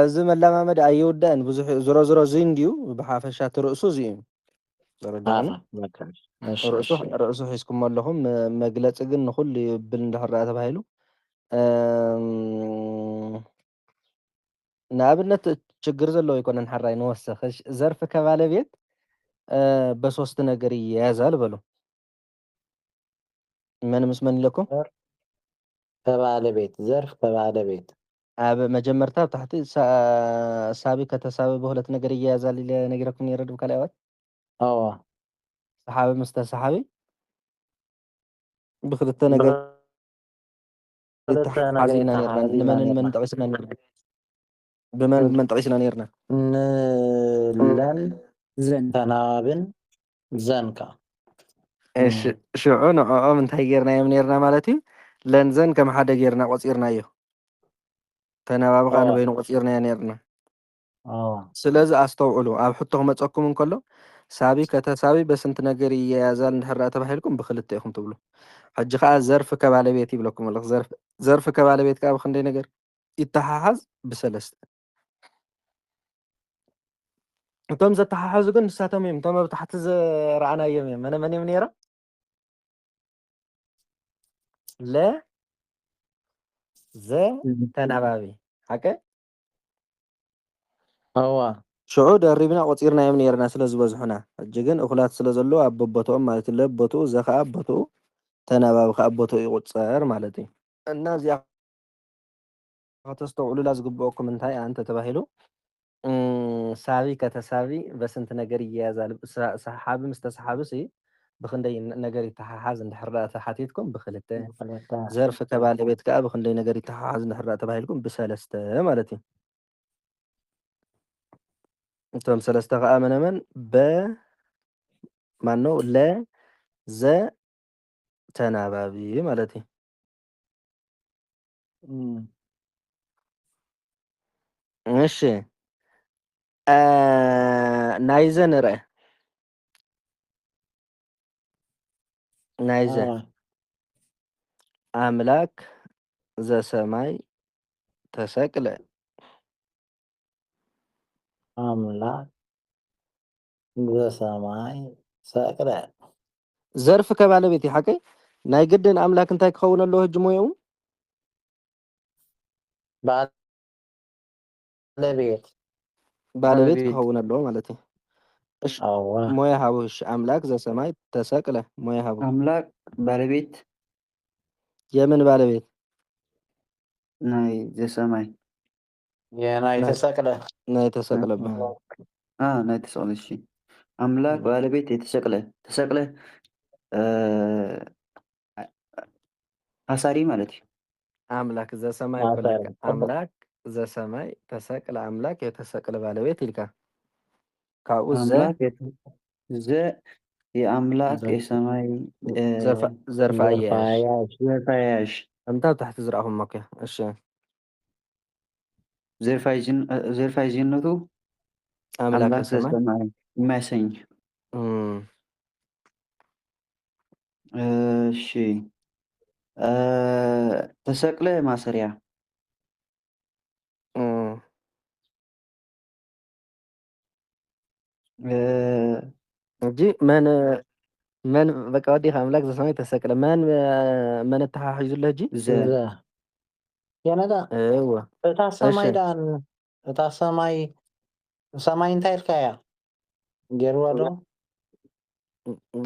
እዚ መለማመድ ኣይውዳእን ብዙሕ ዝሮ ዝሮ እዚ እንድዩ ብሓፈሻ ትርእሱ እዚ እዩ ርእሱ ሒዝኩም ኣለኹም መግለፂ ግን ንኩሉ ይብል እንድሕር ተባሂሉ ንኣብነት ችግር ዘለዎ ይኮነን ሓራይ ንወስኽ ዘርፊ ከባለቤት በሶስት ነገር ይያያዛል በሉ መን ምስ መን ኢለኩም ከባለቤት ዘርፍ ከባለቤት ኣብ መጀመርታ ታሕቲ ሳቢ ከተሳቢ በሁለት ነገር ይያያዛል ኢለ ነጊረኩም ነይረ ድም ካልኣይ ሰሓቢ ምስ ተሰሓቢ ብክልተ ነገር ብክልተ ነገር ይተሓሓዝ ኢና ነርና ይተሓሓዝ ኢና ንመንን ነርና መን ጠቂስና ነርና ብመን ብመን ጠቂስና ነርና ንለን ዘን ተናባብን ዘንካ እሺ ሽዑ ንዕኦም እንታይ ጌርናዮም ነርና ማለት እዩ ለንዘን ከም ሓደ ጌርና ቆፂርናዮ ተናባቢ ከዓ ንበይኑ ቆፂርናዮ ነርና ስለዚ ኣስተውዕሉ ኣብ ሕቶ ክመፀኩም እንከሎ ሳቢ ከተሳቢ በስንት ነገር ይያያዛል እንድሕር ተባሂልኩም ብክልተ ኢኹም ትብሉ ሕጂ ከዓ ዘርፊ ከባለቤት ይብለኩም ኣለኹ ዘርፊ ከባለቤት ከዓ ብክንደይ ነገር ይተሓሓዝ ብሰለስተ እቶም ዘተሓሓዙ ግን ንሳቶም እዮም እቶም ኣብ ታሕቲ ዝረኣናዮም እዮም መነ መን እዮም ነይሮም ለ ዘ ተናባቢ ሓቀ ሽዑ ደሪብና ቆፂርናዮም ነርና ስለ ዝበዝሑና ሕጂ ግን እኩላት ስለ ዘለዎ ኣብ በቦትኦም ማለት እዩ ለቦትኡ ዘ ከዓ ቦትኡ ተናባቢ ከዓ ቦትኡ ይቁፀር ማለት እዩ እና እዚኣ ከተስተውዕሉላ ዝግብአኩም እንታይ ኣንተ ተባሂሉ ሳቢ ከተሳቢ በስንት ነገር ይያያዛል ሰሓቢ ምስ ተሰሓቢሲ ብክንደይ ነገር ይተሓሓዝ እንድሕር ተሓቲትኩም ብክልተ ዘርፊ ከባለቤት ከዓ ብክንደይ ነገር ይተሓሓዝ እንድሕር ተባሂልኩም ብሰለስተ ማለት እዩ እቶም ሰለስተ ከዓ መነመን ማኖ ለ ዘ ተናባቢ ማለት እዩ እሺ ናይዘ ንርአ ናይዘ ኣምላክ ዘሰማይ ተሰቅለ ኣምላክ ዘሰማይ ሰቅለ ዘርፊ ከባለቤት እዩ ሓቀይ ናይ ግድን ኣምላክ እንታይ ክኸውን ኣለዎ ሕጂ ሞይኡ ባለቤት ክኸውን ኣለዎ ማለት እዩ እሺ ሞያ ሃቡ እሺ ኣምላክ ዘሰማይ ተሰቅለ ሞያ ሃቡ ኣምላክ ባለቤት የምን ባለቤት ናይ ዘሰማይ ናይ ተሰቅለ ናይ ተሰቅለ ናይ ተሰቅለ እሺ ኣምላክ ባለቤት የተሰቅለ ተሰቅለ ኣሳሪ ማለት እዩ ኣምላክ ዘሰማይ ኮለካ ኣምላክ ዘሰማይ ተሰቅለ ኣምላክ የተሰቅለ ባለቤት ኢልካ ካብኡ ዘ የአምላክ የሰማይ ዘርፋ አያያዥ እንታብ ታሕቲ ዝረአኹም ሞክያ እሺ ዘርፋይዝነቱ አምላክ ዘሰማይ የማያሰኝ እሺ ተሰቅለ ማሰሪያ እንጂ من በቃ ወዲህ አምላክ ዘሰማይ ተሰቅለ من ተሓሒዙለ እጂ የነዳ እታ ሰማይ ዳን እታ ሰማይ እንታይ ኢልካያ ገይርዋ ዶ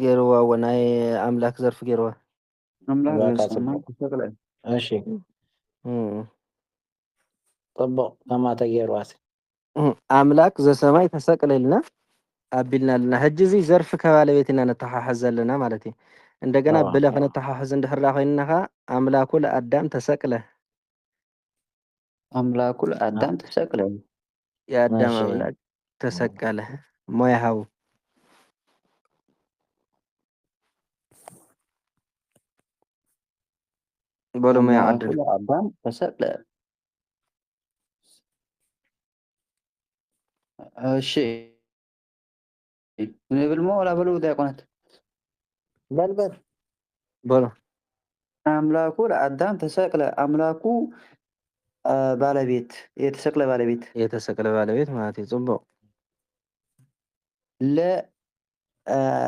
ገይርዋ ወናይ አምላክ ዘርፍ ገይርዋ አምላክ ዘሰማይ ተሰቅለ እሺ طبق كما تغيرواس አምላክ ዘሰማይ ተሰቅለ ኢልና አቢልና ለና ሕጂ እዚ ዘርፍ ከባለቤትና ነተሓሓዝ ዘለና ማለት እዩ እንደገና ብለኽ ነተሓሓዝ እንድሕር ኮይንናኻ አምላኩ ለአዳም ተሰቅለ አምላኩ ለአዳም ተሰቅለ የአዳም አምላክ ተሰቀለ ሞያሃው በሎ ሞያ አድር አዳም ተሰቅለ እሺ ንብል ሞ ወላ በሉ ዲያቆናት በልበል በሎ አምላኩ ለአዳም ተሰቅለ አምላኩ ባለቤት የተሰቅለ ባለቤት ማለት እዩ ጽቡቅ ለአያዥ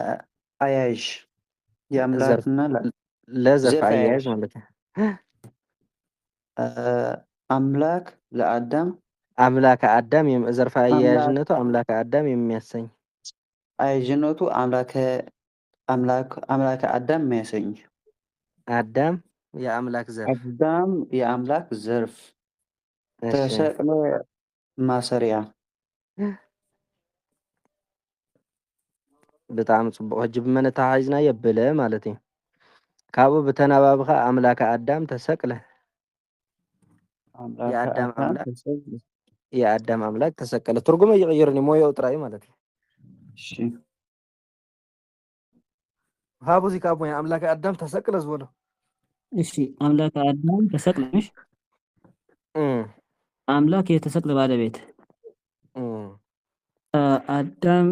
የአምላክና ለዘርፍ አያዥ ማለት እዩ አምላክ ለአዳም አምላክ አዳም ዘርፍ አያያዥነቱ አምላክ አዳም የሚያሰኝ አያዥነቱ አምላክ አዳም የሚያሰኝ አዳም የአምላክ ዘርፍ ተሰቅለ ማሰሪያ ብጣዕሚ ጽቡቕ ሕጂ ብመነታሓሒዝናዮ ብለ ማለት እዩ ካብኡ ብተናባብኻ ኣምላከ ኣዳም ተሰቅለ ኣምላከ የአዳም ኣዳም አምላክ ተሰቅለ። የአዳም አምላክ ተሰቀለ ትርጉም እየቀየርን ሞያው ጥራይ ማለት እዩ እሺ ሃቡ እዚ ካብ ሞያ ኣምላከ ኣዳም ተሰቅለ ዝበሎ እሺ አምላክ አዳም ተሰቅለሽ አምላክ የተሰቅለ ባለቤት አዳም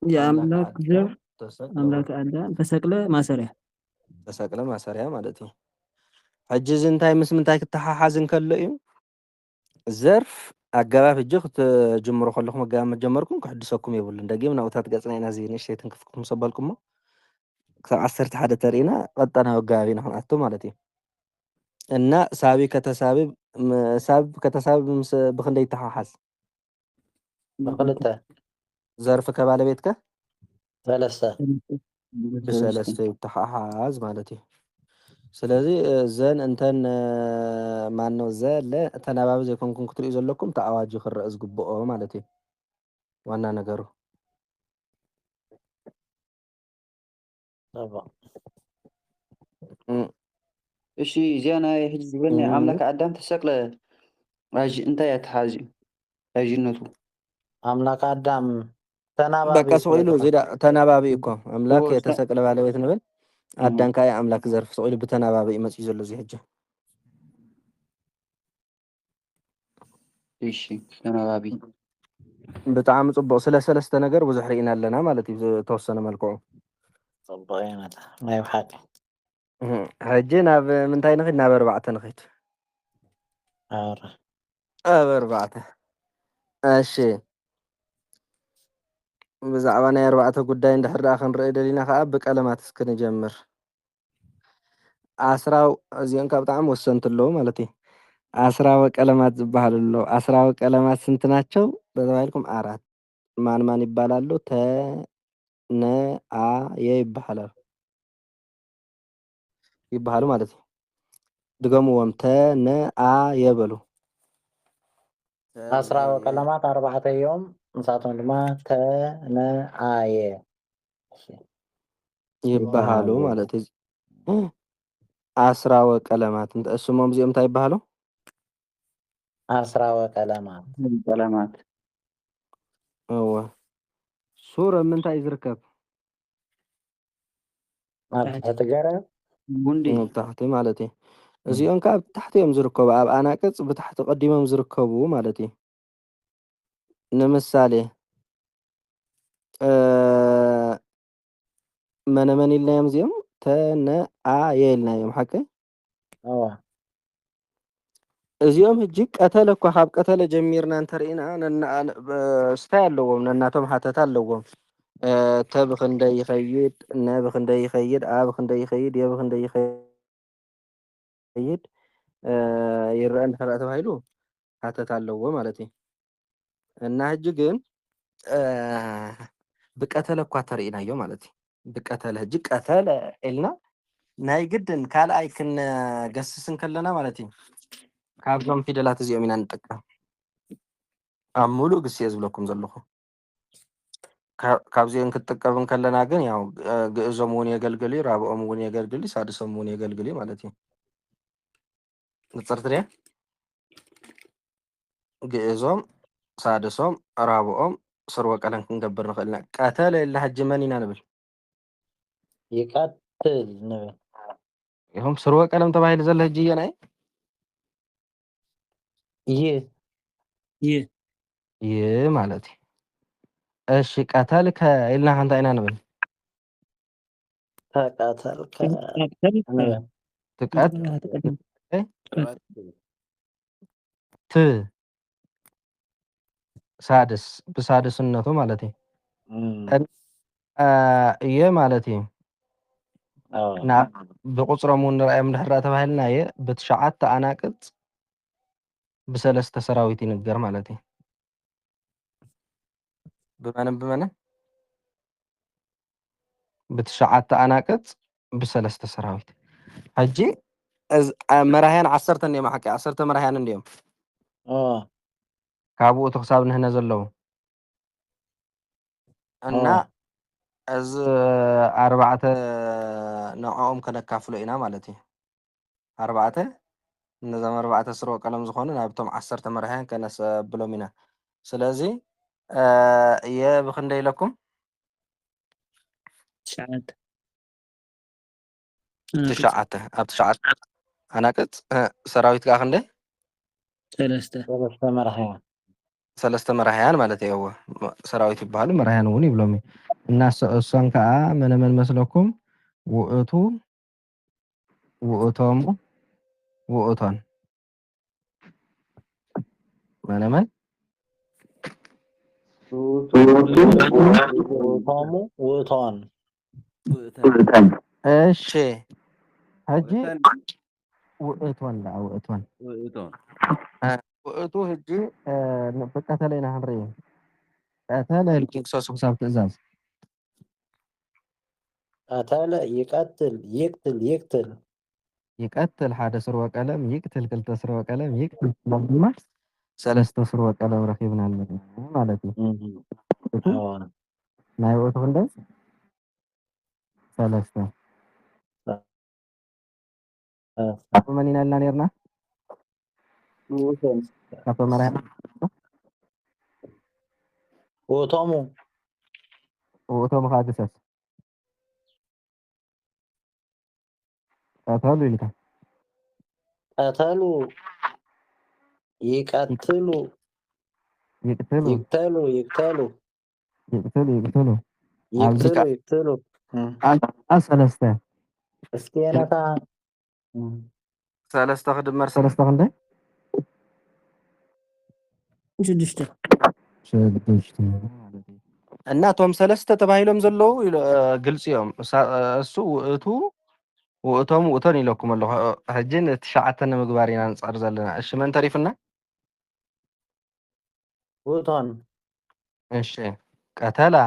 የአምላክ ዘር አምላክ አዳም ተሰቅለ ማሰሪያ ተሰቅለ ማሰሪያ ማለት እዩ ሕጂ እዚ እንታይ ምስ ምንታይ ክትሓሓዝ እንከሎ እዩ ዘርፍ ኣገባብ ሕጂ ክትጅምሩ ከለኹም ኣገባብ መጀመርኩም ክሕድሰኩም የብሉን ደጊም ናብታት ገጽና ኢና እዚ ንእሽተይ ትንክፍኩም ሰበልኩሞ ክሳብ 11 ተሪእና ቀጠናዊ ኣገባብ ኢና ክንኣቱ ማለት እዩ እና ሳቢ ከተሳቢ ሳብ ከተሳቢ ብክንደይ ይተሓሓዝ ብክልተ ዘርፊ ከባለቤትከ ሰለስተ ብሰለስተ ይተሓሓዝ ማለት እዩ ስለዚ ዘን እንተን ማነው ዘለ ተናባቢ ዘይኮንኩም ክትሪኡ ዘለኩም ተኣዋጅ ክረአ ዝግብኦ ማለት እዩ ዋና ነገሩ እሺ እዚኣ ናይ ሕጂ ዝብል ናይ ኣምላክ ኣዳም ተሰቅለ እንታይ እያ ተሓዝዩ ኣጅነቱ ኣምላክ ኣዳም ተናባቢ በቃ ሰቂሉ ዜዳ ተናባቢ እኮ ኣምላክ የተሰቅለ ባለቤት ንብል ኣዳም ካየ ኣምላክ ዘርፍ ሰቂሉ ብተናባቢ መፅኡ ዘሎ እዚ ሕጂ እሺ ተናባቢ ብጣዕሚ ጽቡቕ ስለ ሰለስተ ነገር ብዙሕ ርኢና ኣለና ማለት እዩ ዝተወሰነ መልክዑ ጽቡቕ ይመጣ ናይ ሓቂ ሕጂ ናብ ምንታይ ንኸይድ ናብ ኣርባዕተ ንኸይድ ኣብ ኣርባዕተ እሺ ብዛዕባ ናይ ኣርባዕተ ጉዳይ እንድሕር ደኣ ክንርኢ ደሊና ከዓ ብቀለማት እስኪ ንጀምር ኣስራው እዚኦም ካብ ብጣዕሚ ወሰንቲ ኣለዉ ማለት እዩ ኣስራወ ቀለማት ዝበሃሉ ኣለዉ ኣስራወ ቀለማት ስንት ናቸው ተባሂልኩም ኣራት ማን ማን ይባላሉ ተ ነ አ የ ይባላሉ ይባሃሉ ማለት እዩ ድገምዎም ተ ነ አ የ በሉ ኣስራወ ቀለማት ኣርባዕተ እዮም ንሳቶም ድማ ተ ነ አ የ ይባሃሉ ማለት እዩ ኣስራወ ቀለማት እሱሞም እዚኦም እንታይ ይባሃሉ ኣስራወ ቀለማት እወ ሱር ኣብ ምንታይ ዝርከብ ኣብ ትሕቲ ገረብ ጉንዲ ኣብ ታሕቲ ማለት እዩ እዚኦም ካብ ታሕቲ እዮም ዝርከቡ ኣብ ኣናቅጽ ብታሕቲ ቀዲሞም ዝርከቡ ማለት እዩ ንምሳሌ መነመን ኢልናዮም እዚኦም ተነአ የኢልናዮም ሓቂ እዚኦም ሕጂ ቀተለ እኳ ካብ ቀተለ ጀሚርና እንተሪኢና ስታይ ኣለዎም ነናቶም ሓተታ ኣለዎም ተ ብክንደይ ይኸይድ ነ ብክንደይ ይኸይድ አ ብክንደይ ይኸይድ የ ብክንደይ ይኸይድ ይርአ እንድሕር ተባሂሉ ሓተታ ኣለዎ ማለት እዩ እና ሕጂ ግን ብቀተለ እኳ ተሪኢናዮ ማለት እዩ ብቀተለ ሕጂ ቀተለ ኢልና ናይ ግድን ካልኣይ ክንገስስን ከለና ማለት እዩ ካብዞም ፊደላት እዚኦም ኢና ንጥቀም ኣብ ሙሉእ ግስየ ዝብለኩም ዘለኹ ካብዚኦም ክትጥቀም ከለና ግን ያው ግእዞም እውን የገልግል እዩ ራብኦም እውን የገልግል እዩ ሳድሶም እውን የገልግል እዩ ማለት እዩ ንፅርት ድያ ግእዞም ሳድሶም ራብኦም ስርወ ቀለም ክንገብር ንኽእል ኢና ቀተለ ኢልና ሕጂ መን ኢና ንብል ይቀትል ንብል ይኹም ስርወ ቀለም ተባሂሉ ዘሎ ሕጂ እየናይ ይ ማለት እዩ እሺ ቀተልከ ኢልና እንታይ ኢና ንብል ተቀተልከ ት ሳድስ ብሳድስነቱ ማለት እዩ እየ ማለት እዩ ብቁፅሮም እውን ንርአዮም ድሕር ተባሂልና እየ ብትሽዓተ ኣናቅጽ ብሰለስተ ሰራዊት ይንገር ማለት እዩ ብመንን ብትሽዓተ ኣናቅጽ ብሰለስተ ሰራዊት ሕጂ መራሕያን 10 እንዲኦም ሓቂ 10 መራሕያን እንዲኦም ካብኡ እቲ ክሳብ ንሕነ ዘለዉ እና እዚ 4 ንዕኦም ከነካፍሎ ኢና ማለት እዩ 4 እነዞም 4 ስርወ ቀለም ዝኾኑ ናብቶም 10 መራሕያን ከነሰብሎም ኢና ስለዚ ብክንደይ ኢለኩም 9 ኣብ 9 ኣናቅጽ ሰራዊት ከዓ ክንደይ 3 መራሕያን 3 መራሕያን ማለት እዩ ሰራዊት ይበሃሉ መራሕያን እውን ይብሎም እና እሶም ከዓ መነመን መስለኩም ውእቱ ውእቶሙ ውእቶን መነመን ውእቶሙ ውእቶን እሺ ሕጂ ውእቶን ውእቶን ውእቱ ሕጂ ብቀተለ ኢና ክንርኢ ቀተለ ክሶስ ክሳብ ትእዛዝ ቀተለ ይቀትል ይቅትል ይቅትል ይቀትል ሓደ ስርወ ቀለም ይቅትል ክልተ ስርወ ቀለም ይቅትል ድማ 3 ስርወ ቀለም ረኪብና ኣለና ማለት እዩ ናይ ውእቱ ክንደይ 3 መን ኢና ኢልና ነርና ካብቶም መራሕያን ውእቶሙ ውእቶሙ ከዓ ግሰስ ቀተሉ ኢልካ ቀተሉ ይቀትሉ ይቅትሉ ይቅተሉ ይቅተሉ ይቅትሉ ይቅትሉ ይቅትሉ ይቅትሉ ኣብ 3 እስኪ ነታ 3 ክድመር 3 ክንደይ 6 እና እቶም 3 ተባሂሎም ዘለዉ ግልፂ እዮም እሱ ውእቱ ውእቶም ውእቶን ኢለኩም ኣለኹ ሕጂ ን9 ንምግባር ኢና ንፃር ዘለና እሺ መን ተሪፍና ውእቶን እሺ ቀተላ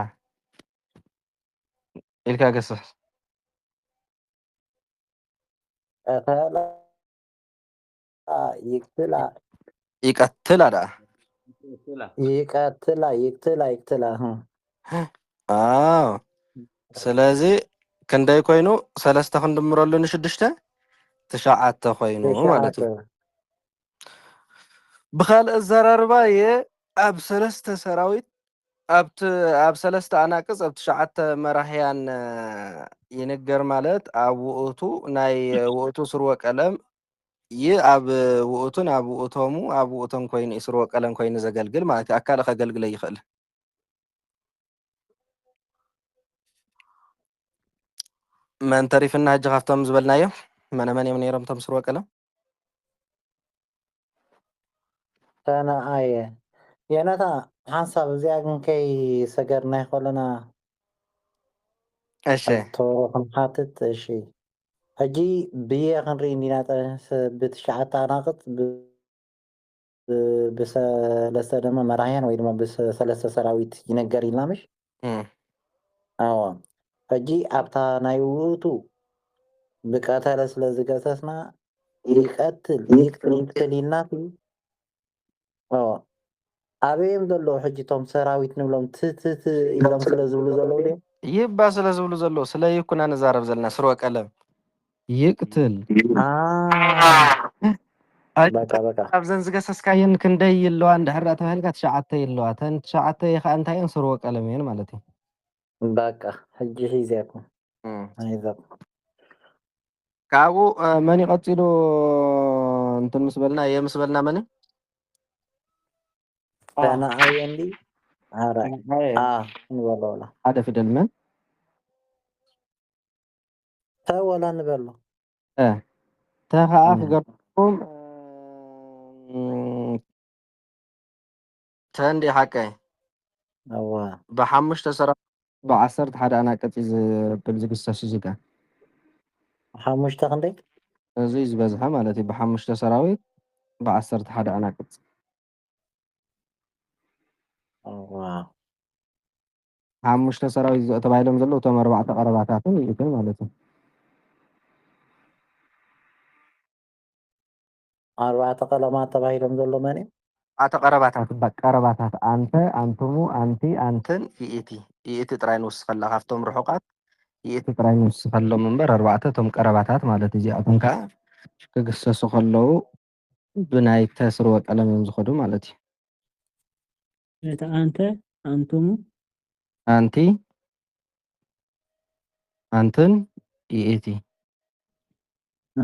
ኢልካ ገሰስ ቀተላ ይቅትላ ይቀትላ ዳ ይቀትላ ይቅትላ ይቅትላ አዎ ስለዚ ክንደይ ኮይኑ 3 ክንድምረሉ ን6 9 ኮይኑ ማለት እዩ ብካልእ ኣዘራርባ ኣብ 3 ሰራዊት ኣብ 3 ኣናቅጽ ኣብ 9 መራሕያን ይንገር ማለት ኣብ ውእቱ ናይ ውእቱ ስርወ ቀለም ኣብ ውእቱን ኣብ ውእቶሙ ኣብ ውእቶም ኮይኑ ስርወ ቀለም ኮይኑ ዘገልግል ማለት እዩ ኣካል ከገልግለ ይኽእል መን ተሪፍና ሕጂ ካብቶም ዝበልናዮም መነመን እዮም ነይሮም እቶም ስርወ ቀለም ተነኣየ የነታ ሓንሳብ እዚኣ ግን ከይሰገርና ይኸለና እሺ ክንሓትት እሺ ሕጂ ብየ ክንርኢ እንዲና ብ9 ኣናቅጽ ብ3 ድማ መራሕያን ወይ ድማ ብ3 ሰራዊት ይነገር ኢልና ምሽ ኣዎ ሕጂ ኣብታ ናይ ውእቱ ብቀተለ ስለ ዝገሰስና ይቀትል ይቅትል ይቅትል ኢልና ኣበዮም ዘለዉ ሕጂ እቶም ሰራዊት ንብሎም ትትት ኢሎም ስለ ዝብሉ ዘለዉ ድ ይባ ስለ ዝብሉ ዘለዉ ስለ ይኩና ነዛረብ ዘለና ስርወ ቀለም ይቅትል በቃ ኣብዘን ዝገሰስካየን ክንደይ ይለዋ እንድሕር ተባሂልካ 9 ይለዋ ተን 9 ከዓ እንታይ እየን ስርወ ቀለም እየን ማለት እዩ በቃ ሕጂ ሒዝያኩም ኣይዛኩም ካብኡ መን ይቐፂሉ እንትን ምስ በልና ምስ በልና መን ተነኣየን ዲ ንበሎ ሓደ ፊደል መን ተወላ ንበሎ ተኸዓ ክገርኩም ተንዲ ሓቀይ ብ5 ሰራዊት ብ11 ኣናቅጽ ዝብል ዝግሰስ እዚጋ 5 ክንደይ እዚ ዝበዝሐ ማለት እዩ ብ5 ሰራዊት ብ11 ኣናቅጽ 5 ሰራዊት ተባሂሎም ዘለዉ እቶም 4 ቀረባታትን ይእትን ማለት እዩ 4 ቀለማት ተባሂሎም ዘሎ መን ቀረባታት ቀረባታት አንተ አንትሙ አንቲ አንትን ይእቲ ይእቲ ጥራይ ንውስኸላ ካብቶም ርሑቃት ይእቲ ጥራይ ንውስኸሎም እምበር ኣርባዕተ እቶም ቀረባታት ማለት እዚኣቶም ከዓ ክግሰሱ ከለዉ ብናይ ተስርወ ቀለም እዮም ዝኸዱ ማለት እዩ እቲ አንተ አንትሙ አንቲ አንትን ይእቲ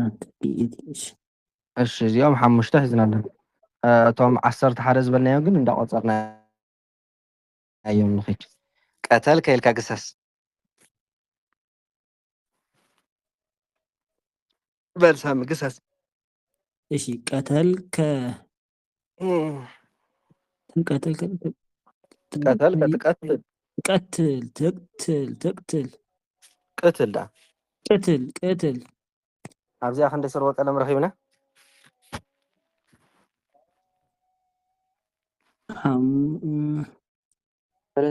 አንተ ይእቲ እሺ እዚኦም ሓሙሽተ ሒዝና ኣለና እቶም 11 ዝበልናዮም ግን እንዳቆፀርናዮም ንኸይድ ቀተል ከይልካ ግሰስ በልሳሚ ግሰስ እሺ ቀተልከ ትንቀተል ቀተል ከትቀትል ትቀትል ትቅትል ቅትል ዳ ቅትል ኣብዚኣ ክንደይ ስርወ ቀለም ረኺብና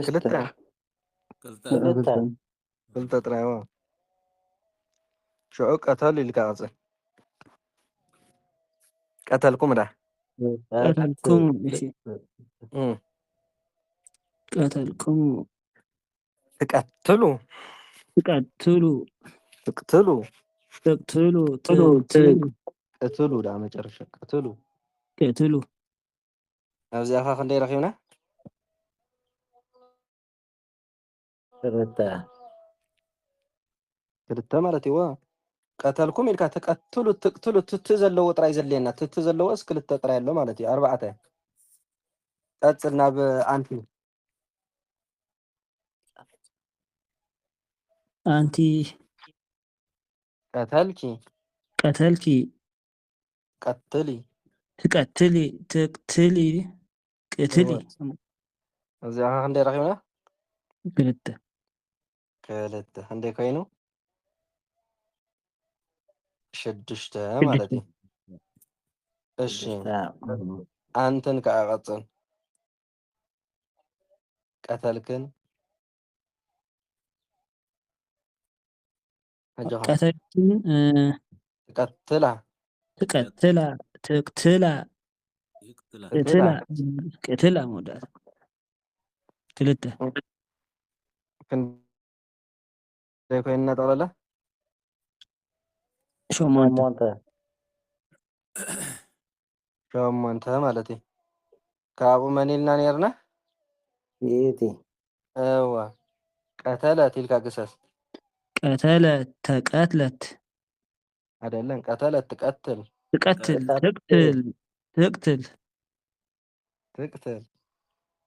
ክልተ ክልተ ጥራይ ሽዑ ቀተል ኢልካ ቅፅል ቀተልኩም ዳ ቀተልኩም እሺ ቀተልኩም ትቀትሉ ትቀትሉ ትቅትሉ تقتلوا ቅትሉ ዳ መጨረሻ ቅትሉ تقتلوا ኣብዚኣ ኸ ክንደይ ረኺብና ክልተ ማለት እይዎ ቀተልኩም ኢልካ ተቀትሉ ትቅትሉ ትቲ ዘለዎ ጥራይ ዘድልየና ትቲ ዘለዎስ ክልተ ጥራይ ኣሎ ማለት እዩ ኣርባዕተ ቀፅል ናብ ኣንቲ أنت ቀተልኪ قتلك ቀትሊ تقتلي تقتلي قتلي ኣብዚኣ ኸ ክንደይ ረኺብና قلت ክልተ ክንደይ ኮይኑ ሽዱሽተ ማለት እዩ እሺ አንተን ከዓ ቀፅል ቀተልክን قتلكن تقتلها تقتلها تقتلها قتلها قتلها مودات كلته كن كويننا طلالة شو مانتا شو مانتا مالتي كابو منيلنا نيرنا يأتي ايوه قتلت تلك قصص قتلت تقتلت አይደለም ቀተለት ትቀትል تقتل تقتل تقتل ትቅትል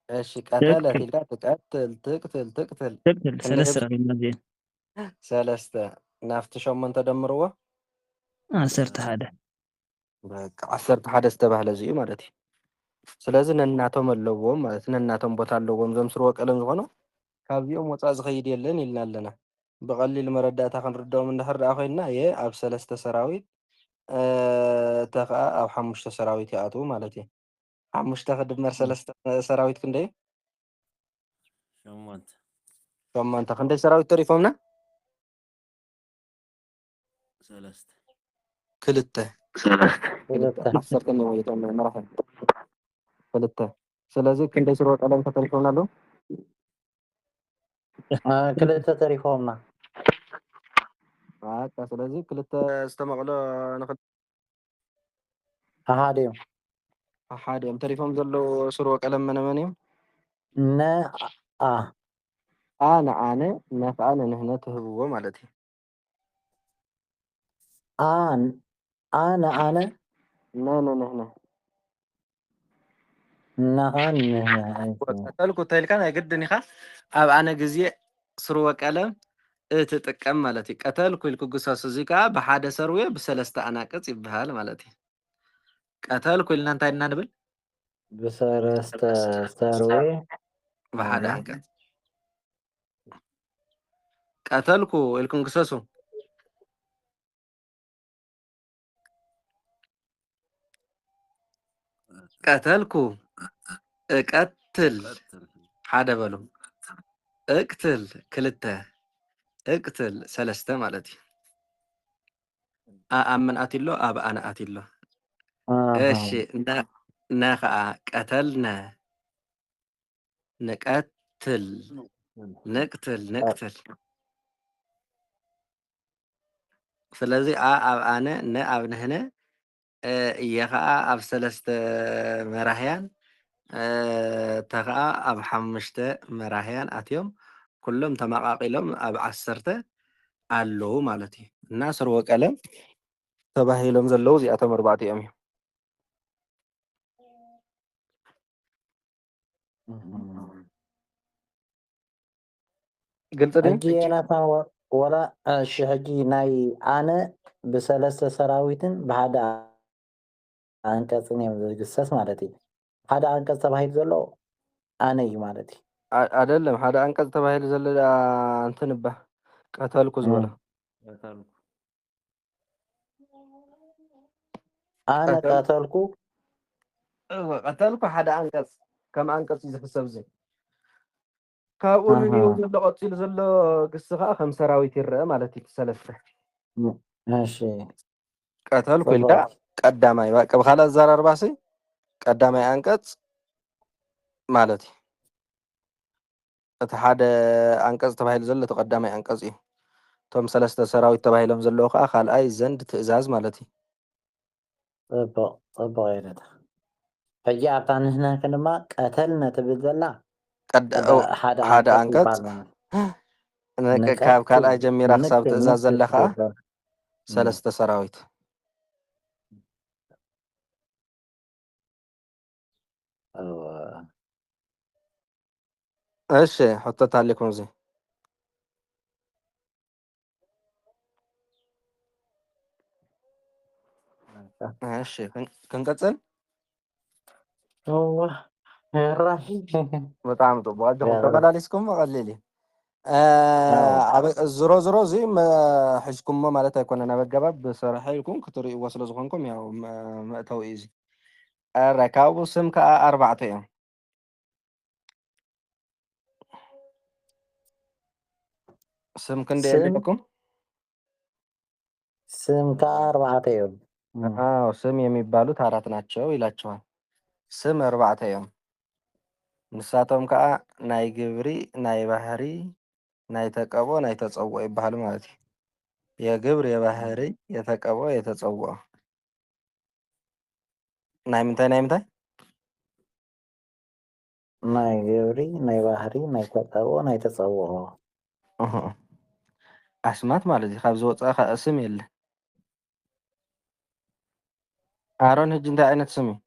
እሺ ቀተለት ኢልካ ትቀትል ትቅትል ትቅትል تقتل سلسلة بالمدين ሰለስተ ናፍቲ ሸሞንተ ደምርዎ 11 በቃ 11 ዝተባህለ እዚኡ ማለት እዩ ስለዚ ነናቶም ኣለዎም ማለት ነናቶም ቦታ ኣለዎም ዘምስርዎ ቀለም ዝኾኑ ካብዚኦም ወፃእ ዝኸይድ የለን ኢልና ኣለና ብቐሊል መረዳእታ ክንርድኦም እንድሕር ደኣ ኮይንና የ ኣብ 3 ሰራዊት ተኸዓ ኣብ 5 ሰራዊት ይኣትዉ ማለት እዩ 5 ክድመር 3 ሰራዊት ክንደይ ሸሞንተ ክንደይ ሰራዊት ተሪፎምና ክልተ ክልተ ስለዚ ክንደይ ስርወ ቀለም ተሪፎምና ኣሎ ክልተ ተሪፎምና ስለዚ ክልተ ዝተመቕሎ ሓደ እዮም ሓደ እዮም ተሪፎም ዘለዉ ስርወ ቀለም መነመን እዮም ንኣነ ነፍዓ ንንህነ ትህብዎ ማለት እዩ ንኣነ ንንህነ ቀተልኩ ተይልካ ናይ ግድን ኢኻ ኣብ ኣነ ግዜ ስርወ ቀለም እትጥቀም ማለት እዩ ቀተልኩ ኢልኩ ግሰሱ እዚ ከዓ ብሓደ ሰርዌ ብሰለስተ ኣናቅጽ ይበሃል ማለት እዩ ቀተልኩ ኢልና እንታይ ኢና ንብል ብሰለስተ ሰርዌ ብሓደ አንቀጽ ቀተልኩ ኢልኩም ግሰሱ ቀተልኩ እቀትል ሓደ በሉ እቅትል ክልተ እቅትል ሰለስተ ማለት እዩ ኣብ መን ኣትሎ ኣብ ኣነ ኣትሎ እሺ ነኸዓ ቀተልነ ንቀትል ንቅትል ንቅትል ስለዚ ኣብ ኣነ ነ ኣብ ንሕነ እየ ከዓ ኣብ 3 መራሕያን ተኸዓ ኣብ 5 መራሕያን ኣትዮም ኩሎም ተመቃቂሎም ኣብ 10 ኣለዉ ማለት እዩ እና ስርወ ቀለም ተባሂሎም ዘለዉ እዚኣቶም 4 እዮም እዮም ግልጽ ድዩ ሕጂ ዮናታን ወላ እሺ ሕጂ ናይ ኣነ ብ3 ሰራዊትን ብሓደ አንቀፅን እዮም ዝግሰስ ማለት እዩ ሓደ አንቀፅ ተባሂሉ ዘሎ ኣነ እዩ ማለት እዩ አይደለም ሓደ አንቀጽ ተባሂሉ ዘሎ እንትን እባ ቀተልኩ ዝበሎ ኣነ ቀተልኩ ቀተልኩ ሓደ አንቀጽ ከም አንቀጽ እዩ ዝሕሰብ እዚ ካብኡ ንኒኡ ዘሎ ቀፂሉ ዘሎ ግስ ከዓ ከም ሰራዊት ይርአ ማለት እዩ 3 እሺ ቀተልኩ ኢልካ ቀዳማይ ብካልእ ኣዘራርባሲ ቀዳማይ አንቀጽ ማለት እዩ እቲ ሓደ አንቀጽ ተባሂሉ ዘሎ እቲ ቀዳማይ አንቀጽ እዩ እቶም 3 ሰራዊት ተባሂሎም ዘለዉ ከዓ ካልኣይ ዘንድ ትእዛዝ ማለት እዩ ፅቡቅ ይረዳ ሕጂ ኣብታ ንሕና ድማ ቀተልነ ትብል ዘላ ሓደ አንቀጽ ካብ ካልኣይ ጀሚራ ክሳብ ትእዛዝ ዘላ ከዓ 3 ሰራዊት እሺ ሕቶት ኣለኩም እዚ እሺ ክንቀጽል በጣም ጥቡቅ ኣጆኹም ተመላሊስኩም ቀሊል እዩ ዝሮ ዝሮ እዚ ሕዝኩሞ ማለት ኣይኮነን ኣብ ኣገባብ ብሰርሐ ኢልኩም ክትርእይዎ ስለ ዝኾንኩም ያው መእተዊ እዩ እዚ ካብኡ ስም ከዓ 4 እዮም ስም ክንደይ ኣለኩም ስም ከዓ 4 እዮም ስም የሚባሉት 4 ናቸው ይላቸዋል ስም 4 እዮም ንሳቶም ከዓ ናይ ግብሪ ናይ ባህሪ ናይ ተቀቦ ናይ ተጸውዖ ይባሃሉ ማለት እዩ የግብር የባህሪ የተቀቦ የተጸውዖ ናይ ምንታይ ናይ ግብሪ ናይ ባህሪ ናይ ተቀቦ ናይ ተጸውዖ ኣስማት ማለት እዩ ካብ ዝወፀ ከዓ ስም የለ ኣሮን ሕጂ እንታይ ዓይነት ስም እዩ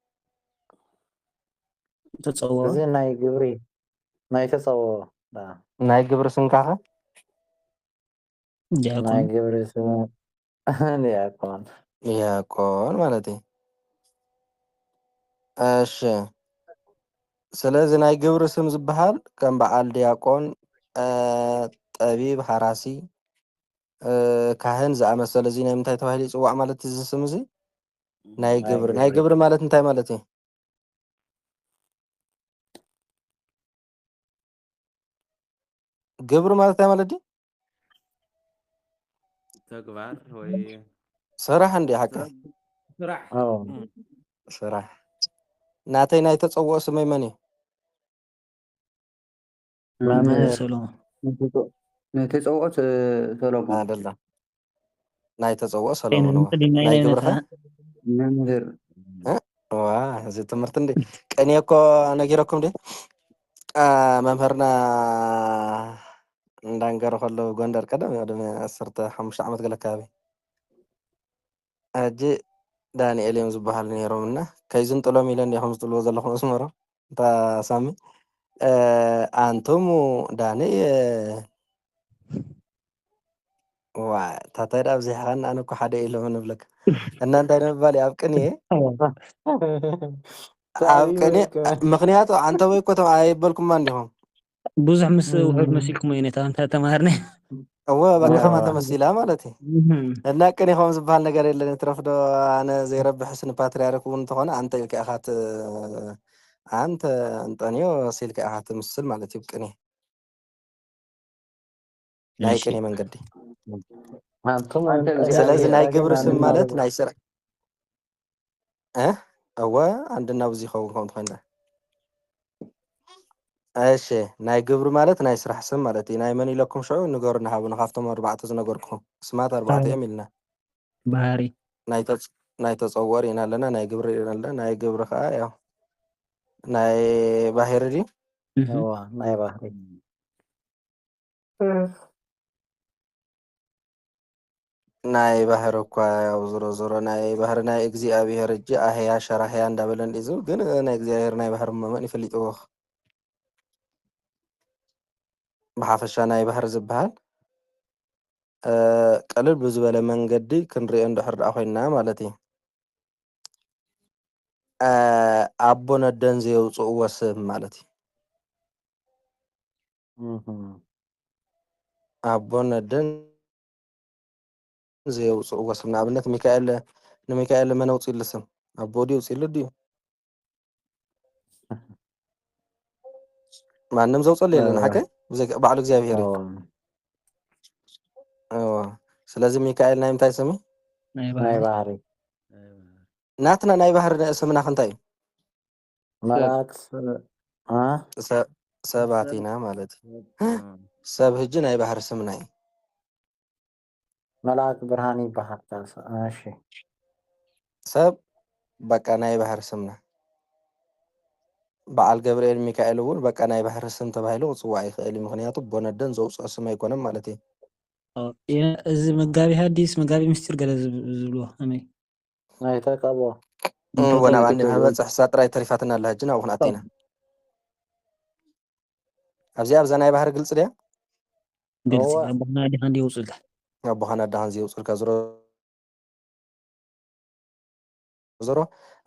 ተጸውዖ እዚ ናይ ግብሪ ናይ ተጸውዖ ናይ ግብሪ ስም ካኸ ናይ ግብሪ ስም ዲያቆን ማለት እዩ እሺ ስለዚ ናይ ግብሪ ስም ዝበሃል ከም በዓል ዲያቆን ጠቢብ ሃራሲ ካህን ዝኣመሰለ እዚ ናይ ምንታይ ተባሂሉ ይፅዋዕ ማለት እዚ ስም እዚ ናይ ግብሪ ማለት እንታይ ማለት እዩ ግብሪ ማለት እንታይ ማለት እዩ ተግባር ወይ ስራሕ እንዴ ሓቂ ስራሕ ናተይ ናይ ተጸውዖ ስመይ መን እዩ መምህር ሰሎሞን ተጸውዖ ሰሎሞን አይደለ ናይ ተጸውዖ ሰሎሞን ናይ ግብርኸ መምህር ዋ እዚ ትምህርቲ እንዴ ቀኒ እኮ ነጊረኩም ደ መምህርና እንዳንገሩ ከለዉ ጎንደር ቀደም ቅድሚ 15 ዓመት ገለ ከባቢ ሕጂ ዳንኤል እዮም ዝበሃሉ ነይሮም እና ከይዝንጥሎም ኢለን ከም ዝጥልዎ ዘለኹም እስመሮ እንታ ሳሚ አንቱሙ ዳንኤል ዋ ታታይ ዳብ ዘይሓና ኣነ እኮ ሓደ ኢሎም ንብለክ እና እንታይ ንምባል ኣብ ቅኒ ምክንያቱ አንተ ወይ እኮ ኣይበልኩማ እንዲኹም ብዙሕ ምስ ውሑድ መሲልኩም እዩ ነታ እንታይ ተማሃርኒ እወ በቃ ከማ ተመሲላ ማለት እዩ እና ቅኒ ከም ዝበሃል ነገር የለን ትረፍዶ ኣነ ዘይረብሕ ስኒ ፓትርያርክ እውን እንተኾነ አንተ ኢልካ ኢኻ አንተ አንጠንዮ ሲልካ ኢኻ ትምስል ማለት እዩ ቅኒ ናይ ቅኒ መንገዲ ስለዚ ናይ ግብሪ ስም ማለት ናይ ስራሕ እወ አንድና ብዙ ይኸውን ከምቲ ኮይንና እሺ ናይ ግብሪ ማለት ናይ ስራሕ ስም ማለት እዩ ናይ መን ኢለኩም ሽዑ ንገሩና ሃቡና ካብቶም 4 ዝነበርኩም ስማት 4 እዮም ኢልና ባህሪ ናይ ተፀውር ኢና ኣለና ናይ ግብሪ ኢና ኣለና ናይ ግብሪ ከዓ ያው ናይ ባህሪ ድዩ ናይ ባህሪ ናይ ባህሪ እኳ ያው ዞሮ ዞሮ ናይ ባህሪ ናይ እግዚኣብሄር እጂ ኣህያ ሸራህያ እንዳበለን ሒዙ ግን ናይ እግዚኣብሄር ናይ ባህሪ መን ይፈሊጥዎ ብሓፈሻ ናይ ባህሪ ዝበሃል ቅልል ብዝበለ መንገዲ ክንሪኦ እንድሕር ዳኣ ኮይንና ማለት እዩ ኣቦ ነደን ዘየውፅእዎ ሰብ ማለት እዩ ኣቦ ነደን ዘየውፅእዎ ሰብ ንኣብነት ሚካኤል ንሚካኤል መን ኣውፂሉ ስም ኣቦ ድዩ ኣውፂሉ ድዩ ማንም ዘውፀሉ የለን ሓቀይ ባዕሉ እግዚኣብሄር እዩ ስለዚ ሚካኤል ናይ ምንታይ ስም ናይ ናይ ባህሪ ባህሪ ናትና ናይ ባህሪ ስምና ክንታይ እዩ መልኣክ ሰባት ኢና ማለት እዩ ሰብ ሕጂ ናይ ባህሪ ስምና እዩ መልኣክ ብርሃን ይበሃል እሺ ሰብ በቃ ናይ ባህሪ ስምና በዓል ገብርኤል ሚካኤል እውን በቃ ናይ ባህሪ ስም ተባሂሉ ክፅዋዕ ይኽእል እዩ ምክንያቱ ቦነደን ዘውፅኦ ስም ኣይኮነን ማለት እዩ እዚ መጋቢ ሐዲስ መጋቢ ምስጢር ገለ ዝብልዎ ከመይ ናይ ተቀብኦ ወናባኒ መበፅሕ ሳ ጥራይ ተሪፋትና ኣላ ሕጂ ናብኡ ክንኣቲና ኣብዚኣ ኣብዛ ናይ ባህሪ ግልፂ ድያ ግልፂ ኣቦና ዲኻ እንዲ የውፅልካ ኣቦኻና ኣዳኻን ዘየውፅልካ ዞሮ ዞሮ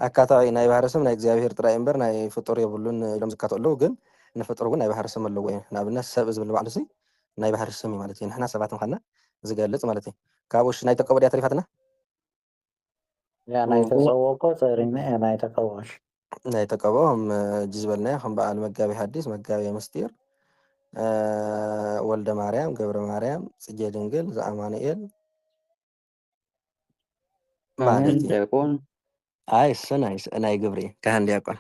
ኣካታዊ ናይ ባህሪ ስም ናይ እግዚኣብሄር ጥራይ እምበር ናይ ፍጡር የብሉን ኢሎም ዝካትኡ ኣለዉ ግን ንፍጡር እውን ናይ ባህሪ ስም ኣለዎ እዩ ንኣብነት ሰብ ዝብል ባዕሉ ሲ ናይ ባህሪ ስም እዩ ማለት እዩ ንሕና ሰባት ምዃንና ዝገልፅ ማለት እዩ ካብኡ ሽ ናይ ተቀቦ ድያ ተሪፋትና ናይ ተፀውኦ እኮ ፀሪና እያ ናይ ተቀብኦ ናይ ተቀብኦ እጂ ዝበልናዮ ከም በዓል መጋቢ ሐዲስ መጋቢ ምስጢር ወልደ ማርያም ገብረ ማርያም ፅጌ ድንግል ዘኣማኑኤል ማለት ዲያቆን ኣይ እሱ ናይ ግብሪ ካህን ዲያቆን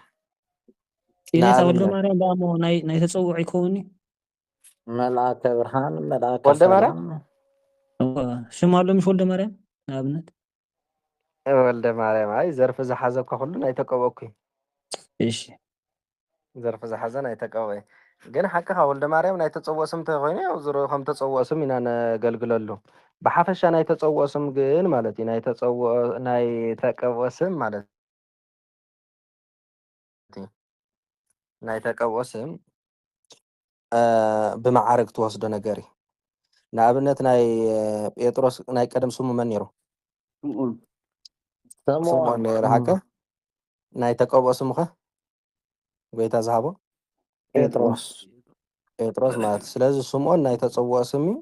ጤኔታ ወልደ ማርያም ደሞ ናይ ተፀውዖ ይከውን መልኣከ ብርሃን መልኣከ ወልደ ማርያም ሽም ኣሎ ምሽ ወልደ ማርያም ንኣብነት ወልደ ማርያም ኣይ ዘርፊ ዝሓዘ እኳ ኩሉ ናይ ተቀብኦ እኩ እሺ ዘርፊ ዝሓዘ ናይ ተቀብኦ እዩ ግን ሓቅኻ ወልደ ማርያም ናይ ተፀውኦ ስም እንተኮይኑ ያው ዞሮ ከም ተፀውኦ ስም ኢና ነገልግለሉ ብሓፈሻ ናይ ተፀውኦ ስም ግን ማለት እዩ ናይ ተቀብኦ ስም ማለት እዩ ናይ ተቀብኦ ስም ብማዓርግ ትወስዶ ነገር እዩ ንኣብነት ናይ ጴጥሮስ ናይ ቀደም ስሙ መን ነይሩ ስምዖን ነይሩ ሓቀ ናይ ተቀብኦ ስሙ ኸ ጎይታ ዝሃቦ ጴጥሮስ ማለት ስለዚ ስምዖን ናይ ተፀውኦ ስም እዩ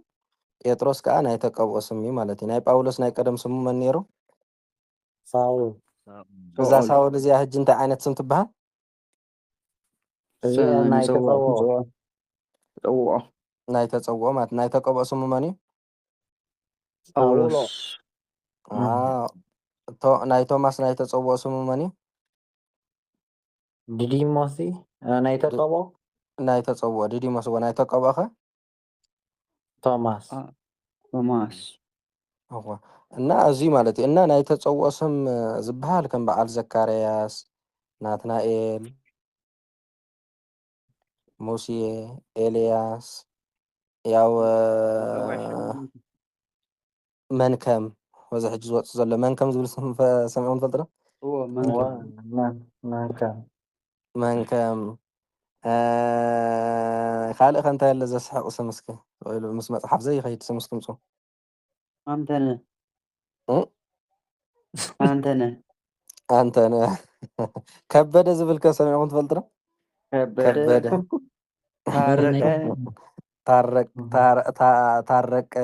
ጴጥሮስ ከዓ ናይ ተቀብኦ ስም እዩ ማለት እዩ ናይ ጳውሎስ ናይ ቀደም ስሙ መን ነይሩ ሳውል እዛ ሳውል እዚኣ ሕጂ እንታይ ዓይነት ስም ትበሃል እዚ ናይ ተቀብኦ ናይ ተፀውኦ ማለት ናይ ተቀብኦ ስሙ መን እዩ ጳውሎስ ናይ ቶማስ ናይ ተፀውኦ ስሙ መን እዩ ዲዲሞስ ናይ ተቀብኦ ናይ ተፀውኦ ዲዲሞስ እዎ ናይ ተቀብኦ ኸ ቶማስ እና እዙይ ማለት እዩ እና ናይ ተፀውኦ ስም ዝበሃል ከም በዓል ዘካርያስ ናትናኤል ሙሴ ኤልያስ ያው መንከም ወዚ ሕጂ ዝወፅእ ዘሎ መንከም ዝብል ስም ሰሚዕኩም ትፈልጡ ዶ መንከም ካልእ ከ እንታይ ኣሎ ዘስሕቕ ስም እስኪ ምስ መፅሓፍ ዘይከይድ ስም እስኪ ምፁ አንተነ ከበደ ዝብል ከ ሰሚዕኩም ትፈልጡ ዶ ከበደ ታረቀ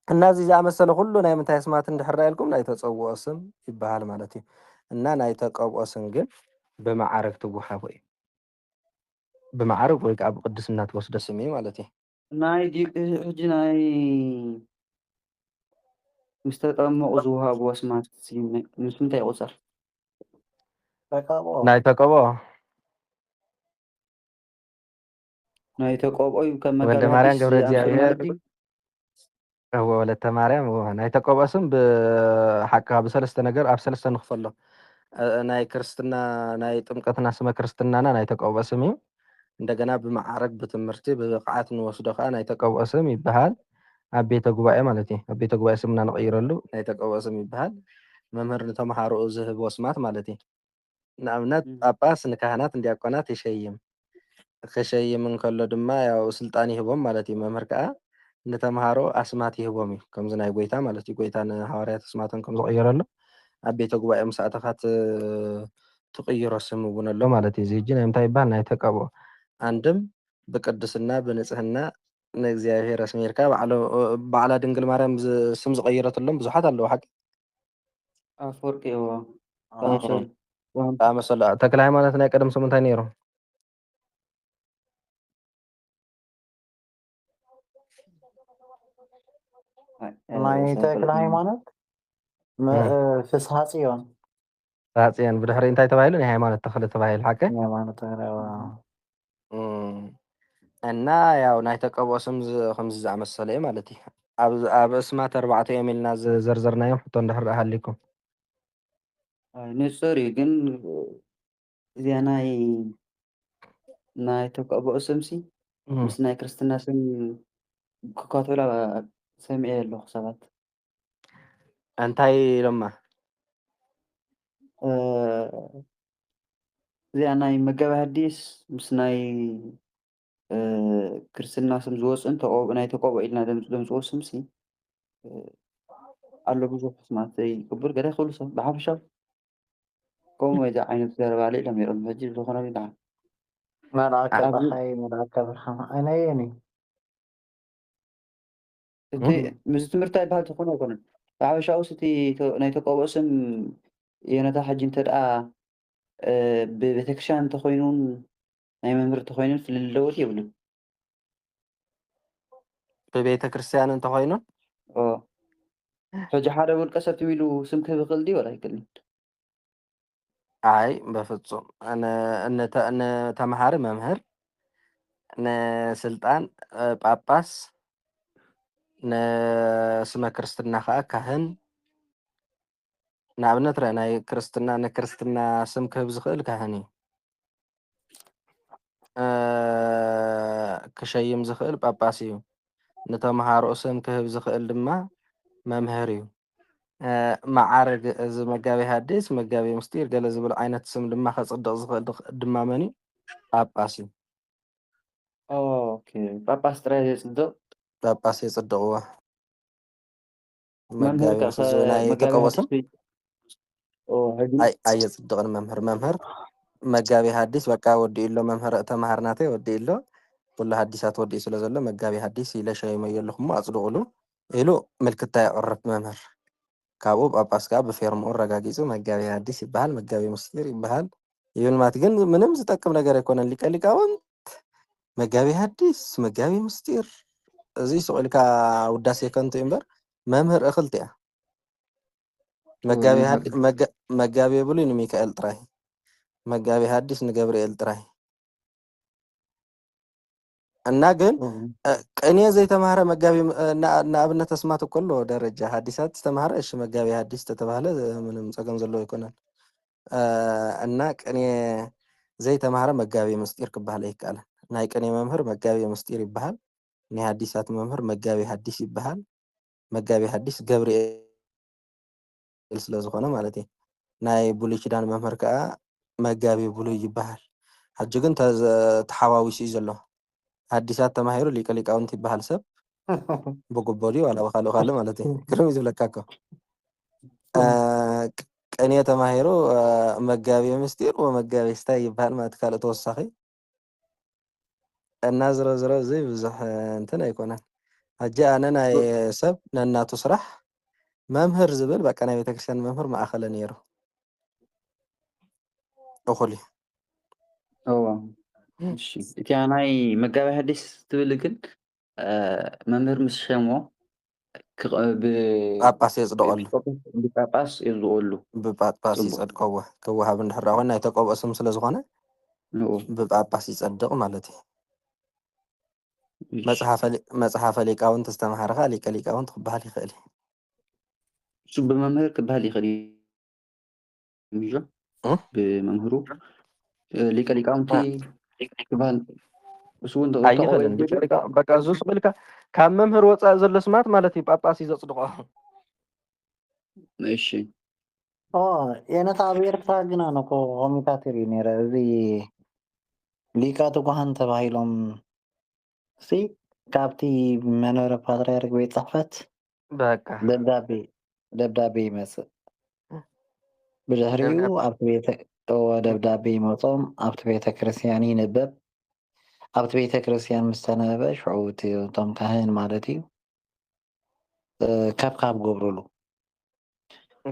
እና እዚ ዝኣመሰለ ኩሉ ናይ ምንታይ ስማት እንድሕር ኢልኩም ናይ ተፀውኦ ስም ይበሃል ማለት እዩ እና ናይ ተቀብኦ ስም ግን ብማዕረግ ትወሃቦ እዩ ብማዕረግ ወይ ከዓ ብቅድስና ትወስዶ ስም እዩ ማለት እዩ ናይ ሕጂ ናይ ምስ ተጠመቑ ዝወሃብዎ ስማት ምስ ምንታይ ይቁፀር ተቀብኦ ናይ ተቀብኦ ናይ ተቆብኦዩ ከም ወልደ መጋቢ ማርያም ሐዲስ ገብረ ኣምሰል እግዚአብሔር ማለት እዩ። هو ወለተ ማርያም ናይ ተቀብኦ ስም ብሓቂ ብሰለስተ ነገር ኣብ ሰለስተ ንክፈሎ ናይ ክርስትና ናይ ጥምቀትና ስመ ክርስትናና ናይ ተቀብኦ ስም እዩ። እንደገና ብማዕረግ ብትምህርቲ ብብቅዓት ንወስዶ ከዓ ናይ ተቀብኦ ስም ይበሃል። ኣብ ቤተ ጉባኤ ማለት እዩ። ኣብ ቤተ ጉባኤ ስምና ንቅይረሉ ናይ ተቀብኦ ስም ይበሃል። መምህር ንተምሃሮኡ ዝህቦ ስማት ማለት እዩ። ንኣብነት ጳጳስ ንካህናት ንዲያቆናት ይሸይም። ክሸይም እንከሎ ድማ ያው ስልጣን ይህቦም ማለት እዩ። መምህር ከዓ ንተምሃሮ ኣስማት ይህቦም እዩ። ከምዚ ናይ ጎይታ ማለት እዩ። ጎይታ ንሃዋርያት ኣስማቶም ከም ዝቅይረሉ ኣብ ቤተ ጉባኤ ምስ ኣተኻ ትቅይሮ ስም እውን ኣሎ ማለት እዩ። እዚ ሕጂ ናይ እንታይ ይበሃል? ናይ ተቀብኦ አንድም ብቅድስና ብንፅህና ንእግዚኣብሔር ኣስሜርካ ባዕላ ድንግል ማርያም ስም ዝቀይረትሎም ብዙሓት ኣለዉ ሓቂ ኣፈወርቂ እዎ ኣመሰሉ ተክለ ሃይማኖት ናይ ቀደም ስሙ እንታይ ነይሩ? ናይ ተክለ ሃይማኖት ፍስሓ ጽዮን ሳጽዮን ብድሕሪ እንታይ ተባሂሉ? ናይ ሃይማኖት ተክሊ ተባሂሉ ሓቂ ሃይማኖት እና ያው ናይ ተቀብኦ ስም ከምዚ ዝኣመሰለ እዩ ማለት እዩ። ኣብ እስማት ኣርባዕተ እዮም ኢልና ዘርዘርናዮም ሕቶ እንድሕር ሃሊኩም ንጹር እዩ ግን እዚኣ ናይ ተቀብኦ ስምሲ ምስ ናይ ክርስትና ስም ክካተላ ሰሚዐ ኣለኹ ሰባት እንታይ ኢሎማ እዚኣ ናይ መጋቢ ሐዲስ ምስ ናይ ክርስትና ስም ዝወፅን ናይ ተቀብኦ ኢልና ደምፅዎ ስምሲ ኣሎ ብዙሕ ስማት ዘይቅቡል ገለ ይኽእሉ ሰብ ብሓፈሻ ከምኡ ወይ ዓይነት ዘረባለ ኢሎም ነይሮም ሕጂ ዝኾነ ድዓ መልአከ ፀሓይ መልአከ ብርሃን ኣነየኒ እቲ ምስ ትምህርቲ ይበሃል ተኾነ ኣይኮነን ብሓፈሻ ውስ እቲ ናይ ተቀብኦ ስም የነታ ሕጂ እንተ ደኣ ብቤተክርስትያን እንተኮይኑን ናይ መምህር እንተኮይኑን ፍልል ለውጥ የብሉን ብቤተ ክርስቲያን እንተኮይኑን ሕጂ ሓደ ውልቀ ሰብ ትሚሉ ስም ክህብ ይኽእል ድዩ ወላ ኣይክእልን? ኣይ በፍጹም ንተምሃሪ መምህር ንስልጣን ጳጳስ ንስመ ክርስትና ከዓ ካህን ንኣብነት ርአ ናይ ክርስትና ንክርስትና ስም ክህብ ዝኽእል ካህን እዩ ክሸይም ዝኽእል ጳጳስ እዩ ንተምሃሮኡ ስም ክህብ ዝኽእል ድማ መምህር እዩ ማዓርግ እዚ መጋቢ ሐዲስ መጋቢ ምስጢር ገለ ዝብል ዓይነት ስም ድማ ከፅድቕ ዝኽእል ድማ መን እዩ ጳጳስ እዩ ጳጳስ ጥራይ ዘፅድቕ ጳጳስ የፅድቕዎ መምህር ናይ ተቀብኦ ስም ኣየፅድቕን መምህር መጋቢ ሐዲስ በቃ ወዲኡሎ መምህር ተምሃርናተይ ወዲኡሎ ኩሉ ሓዲሳት ወዲኡ ስለ ዘሎ መጋቢ ሐዲስ ኢለ ሸይመዮ ኣለኹ እሞ ኣፅድቕሉ ኢሉ ምልክታ የቕርብ መምህር ካብኡ ጳጳስ ከዓ ብፌርምኡ ረጋጊፁ መጋቢ ሐዲስ ይበሃል መጋቢ ምስጢር ይበሃል ይብል ማለት ግን ምንም ዝጠቅም ነገር ኣይኮነን ሊቀ ሊቃውንት መጋቢ ሐዲስ መጋቢ ምስጢር እዚ ስቑኢልካ ውዳሴ ከንቱ እምበር መምህር እኽልቲ እያ መጋቢ ብሉይ ንሚካኤል ጥራይ መጋቢ ሐዲስ ንገብርኤል ጥራይ እና ግን ቅኔ ዘይተማሃረ መጋቢ ንኣብነት ኣስማት እኮሎ ደረጃ ሐዲሳት ዝተማሃረ እሺ መጋቢ ሐዲስ ተተባሃለ ምንም ፀገም ዘለዎ ኣይኮነን እና ቅኔ ዘይተማሃረ መጋቢ ምስጢር ክበሃል ኣይከኣለን ናይ ቅኔ መምህር መጋቢ ምስጢር ይበሃል ናይ ሐዲሳት መምህር መጋቢ ሐዲስ ይበሃል መጋቢ ሐዲስ ገብርኤል ስለ ዝኾነ ማለት እዩ ናይ ብሉይ ኪዳን መምህር ከዓ መጋቢ ብሉይ ይበሃል ሕጂ ግን ተሓዋዊሱ እዩ ዘሎ ሐዲሳት ተማሂሩ ሊቀ ሊቃውንቲ ይበሃል ሰብ ብጉቦ ድዩ ዋላ ብካልእ ማለት እዩ ግርም እዩ ዝብለካ እኮ ቅኔ ተማሂሩ መጋቢ ምስጢር ወመጋቢ ስታይ ይበሃል ማለት ካልእ ተወሳኺ እና ዝሮ እዚ ብዙሕ እንትን ኣይኮነን ሕጂ ኣነ ናይ ሰብ ነናቱ ስራሕ መምህር ዝብል በቃ ናይ ቤተክርስትያን መምህር ማእኸለ ነይሩ እኹል እዩ እቲ ናይ መጋቢ ሐዲስ ትብል ግን መምህር ምስ ሸሞ ጳጳስ የጽድቀሉ ብጳጳስ የዝቀሉ ብጳጳስ ፅቡቅ ይጸድቀዎ ክወሃብ እንድሕር ኮን ናይ ተቀብኦ ስም ስለ ዝኾነ ንኡ ብጳጳስ ይጸድቕ ማለት እዩ መጽሓፈ ሊቃውንቲ ዝተምሃረኻ ሊቀ ሊቃውንቲ ክበሃል ይኽእል እሱ ብመምህር ክበሃል ይኽእል እዩ ብመምህሩ ሊቀ ሊቃውንቲ ክበሃል እሱ እውን ኣይኽእልን በቃ ዙስ ብልካ ካብ መምህር ወፃእ ዘሎ ስማት ማለት እዩ ጳጳስ እዩ ዘጽድቆ እሺ የነታ ኣብ ኤርትራ ግን ኣነ ኮሚታት ርኢ ነይረ እዚ ሊቃ ትጉሃን ተባሂሎም እስቲ ካብቲ መንበረ ፓትርያርክ ቤት ጽሕፈት በቃ ደብዳቤ ይመጽእ ብድሕሪኡ ኣብቲ ቤተ ደብዳቤ ይመጾም ኣብቲ ቤተ ክርስቲያን ይንበብ ኣብቲ ቤተ ክርስቲያን ምስ ተነበበ ሽዑ እቶም ካህን ማለት እዩ ከብካብ ገብርሉ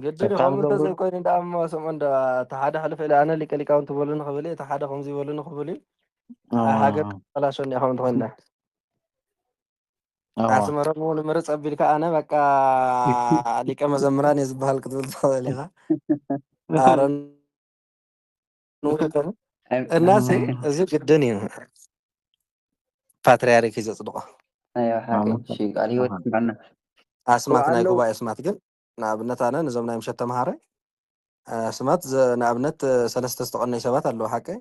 ግድን ከምኡ እንተዘይኮይኑ ዳ ሰምዖ እንዳ ተሓደ ሕልፍ ኢለ ኣነ ሊቀ ሊቃውንቲ በሉ ንኽብል እዩ ተሓደ ከምዚ ይበሉ ንኽብል እዩ ሃገር ተላሸኒ ኢኻ እንትኮንና ኣስመሮም እውን ምርፅ ኣቢልካ ኣነ በቃ ሊቀ መዘምራን እየ ዝበሃል ክትብል ትኽእል ኢኻ ኣረን እናሰ እዚ ግድን እዩ ፓትርያርክ እዩ ዘጽድቆ ኣስማት ናይ ጉባኤ ስማት ግን ንኣብነት ኣነ ነዞም ናይ ምሸት ተምሃረ ስማት ንኣብነት ሰለስተ ዝተቐነዩ ሰባት ኣለዉ ሓቀይ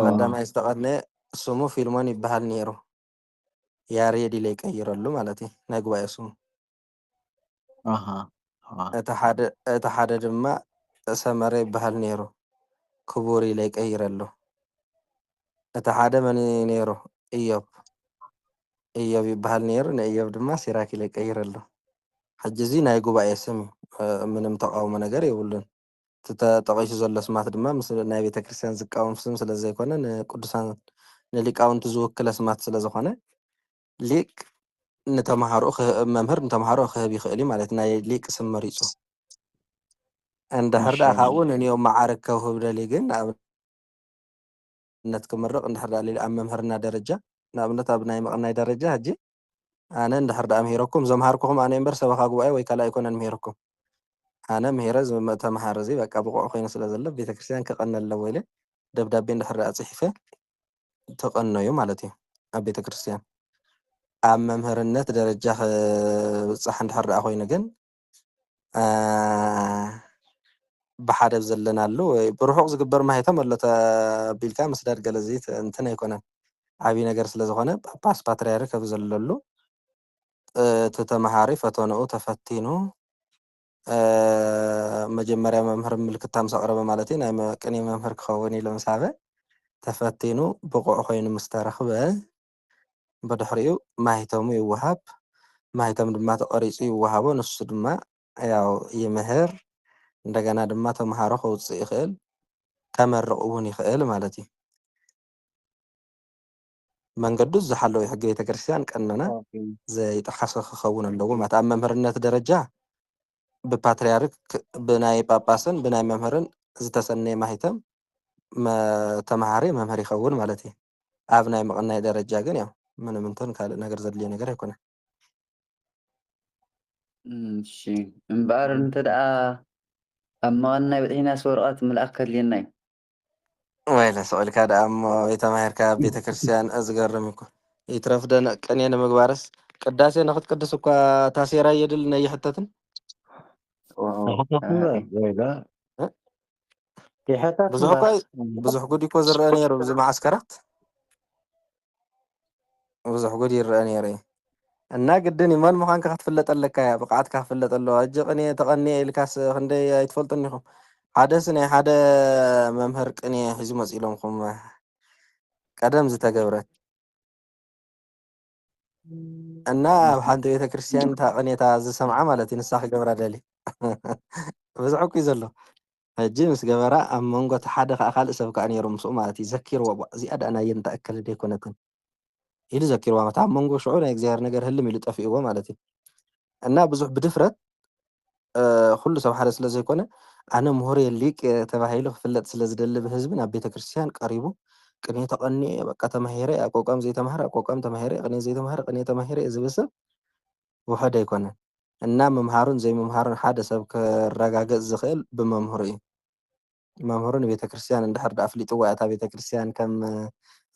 ቀዳማይ ዝተቐነየ ስሙ ፊልሞን ይበሃል ነይሩ ያሬድ ኢለ ይቀይረሉ ማለት እዩ ናይ ጉባኤ ስሙ እቲ ሓደ ድማ ሰመረ ይበሃል ነይሩ ክቡር ኢለ ይቀይረሉ እቲ ሓደ መን ነይሩ ኢዮብ ይበሃል ነይሩ ንኢዮብ ድማ ሲራክ ኢለ ይቀይረሉ ሕጂ እዚ ናይ ጉባኤ ስም ምንም ተቃውሞ ነገር የብሉን ተጠቂሱ ዘሎ ስማት ድማ ምስ ናይ ቤተ ክርስቲያን ዝቃወም ስም ስለ ዘይኮነ ንቅዱሳን ንሊቃውንቲ ዝውክለ ስማት ስለ ዝኾነ ሊቅ ንተምሃሮ መምህር ንተምሃሮ ክህብ ይኽእል እዩ ማለት ናይ ሊቅ ስም መሪፁ እንድሕር ዳ ካብኡ ንንዮም ማዓርግ ከውህብ ደልዩ ግን ንኣብነት ክምርቕ እንድሕር ዳ ኣብ መምህርና ደረጃ ንኣብነት ኣብ ናይ መቕናይ ደረጃ ሕጂ ኣነ እንድሕር ዳ ምሂረኩም ዘምሃርኩኹም ኣነ እምበር ሰበኻ ጉባኤ ወይ ካልእ ኣይኮነን ምሂርኩም ኣነ ምሂረ ተምሃረ እዚ በቃ ብቑዕ ኮይኑ ስለ ዘሎ ቤተክርስትያን ክቐነ ኣለዎ ኢለ ደብዳቤ እንድሕር ዳ ፅሒፈ ተቐነዩ ማለት እዩ ኣብ ቤተክርስትያን ኣብ መምህርነት ደረጃ ክብፃሕ እንድሕር ዳ ኮይኑ ግን ብሓደ ዘለናሉ ወይ ብርሑቕ ዝግበር ማሂቶም ኣሎ ተቢልካ ምስዳድ ገለ እዚ እንትን ኣይኮነን ዓብዪ ነገር ስለ ዝኾነ ጳጳስ ፓትርያርክ ኣብ ዘለሉ እቲ ተምሃሪ ፈተንኡ ተፈቲኑ መጀመርያ መምህር ምልክታ ምስ ኣቕረበ ማለት እዩ ናይ ቅኔ መምህር ክኸውን ኢሉ ምስ ሃበ ተፈቲኑ ብቑዕ ኮይኑ ምስ ተረኽበ ብድሕሪኡ ማሂተሙ ይወሃብ ማሂተም ድማ ተቐሪፁ ይወሃቦ ንሱ ድማ ያው ይምህር እንደገና ድማ ተምሃሮ ከውፅእ ይኽእል ከመርቕ እውን ይኽእል ማለት እዩ መንገዱ ዝሓለወ ሕጊ ቤተክርስትያን ቀኖና ዘይጠሓሰ ክኸውን ኣለዎ ማለት ኣብ መምህርነት ደረጃ ብፓትርያርክ ብናይ ጳጳስን ብናይ መምህርን ዝተሰነየ ማሂተም ተምሃሪ መምህር ይኸውን ማለት እዩ ኣብ ናይ መቕናይ ደረጃ ግን ያው ምንም እንትን ካልእ ነገር ዘድልዮ ነገር ኣይኮነን እሺ እምበኣር እንተደኣ ኣብ መቐናይ በፂሕናስ ወረቐት ምልኣክ ከድልየና እዩ ወይለ ሰቂልካ ደኣ እሞ ቤተማሂርካ ቤተክርስትያን ዝገርም እኮ ይትረፍ ደነ ቅኔ ንምግባርስ ቅዳሴ ንኽትቅድስ እኳ ታሴራ የድል ነይሕተትን ብዙሕ ጉድ እኮ ዝረአ ነይሩ ብዚ ማዓስከራት ብዙሕ ጉድ ይረአ ነይሩ እና ግድን እዩ መን ምዃንካ ክትፍለጥ ኣለካ እያ ብቕዓትካ ክፍለጥ ኣለዋ እጂ ቅኔ ተቐኒየ ኢልካስ ክንደይ ኣይትፈልጡን ኢኹም ሓደስ ናይ ሓደ መምህር ቅኔ ሒዙ መፂ ኢሎምኩም ቀደም ዝተገብረ እና ኣብ ሓንቲ ቤተክርስትያን እታ ቅኔታ ዝሰምዓ ማለት እዩ ንሳ ክገብራ ደልዩ ብዙሕ እኩ እዩ ዘሎ ሕጂ ምስ ገበራ ኣብ መንጎ እቲ ሓደ ከዓ ካልእ ሰብ ከዓ ነይሩ ምስኡ ማለት እዩ ዘኪርዎ እዚኣ ዳ ናየ እንተኣከለ ደይኮነትን ኢሉ ዘኪርዋ ማለት ኣብ መንጎ ሽዑ ናይ እግዚኣብሔር ነገር ህልም ኢሉ ጠፊእዎ ማለት እዩ እና ብዙሕ ብድፍረት ኩሉ ሰብ ሓደ ስለ ዘይኮነ ኣነ ምሁር ሊቅ ተባሂሉ ክፍለጥ ስለ ዝደሊ ብህዝቢ ናብ ቤተክርስትያን ቀሪቡ ቅኔ ተቐኒየ በቃ ተማሂረ ኣቋቋም ዘይተማሃረ ኣቋቋም ተማሂረ ቅኔ ዘይተማሃረ ቅኔ ተማሂረ ዝብል ሰብ ውሕድ ኣይኮነን እና ምምሃሩን ዘይምምሃሩን ሓደ ሰብ ክረጋገፅ ዝኽእል ብመምህሩ እዩ መምህሩ ንቤተ ክርስቲያን እንድሕር ዳ ኣፍሊጥዋ እታ ቤተ ክርስቲያን ከም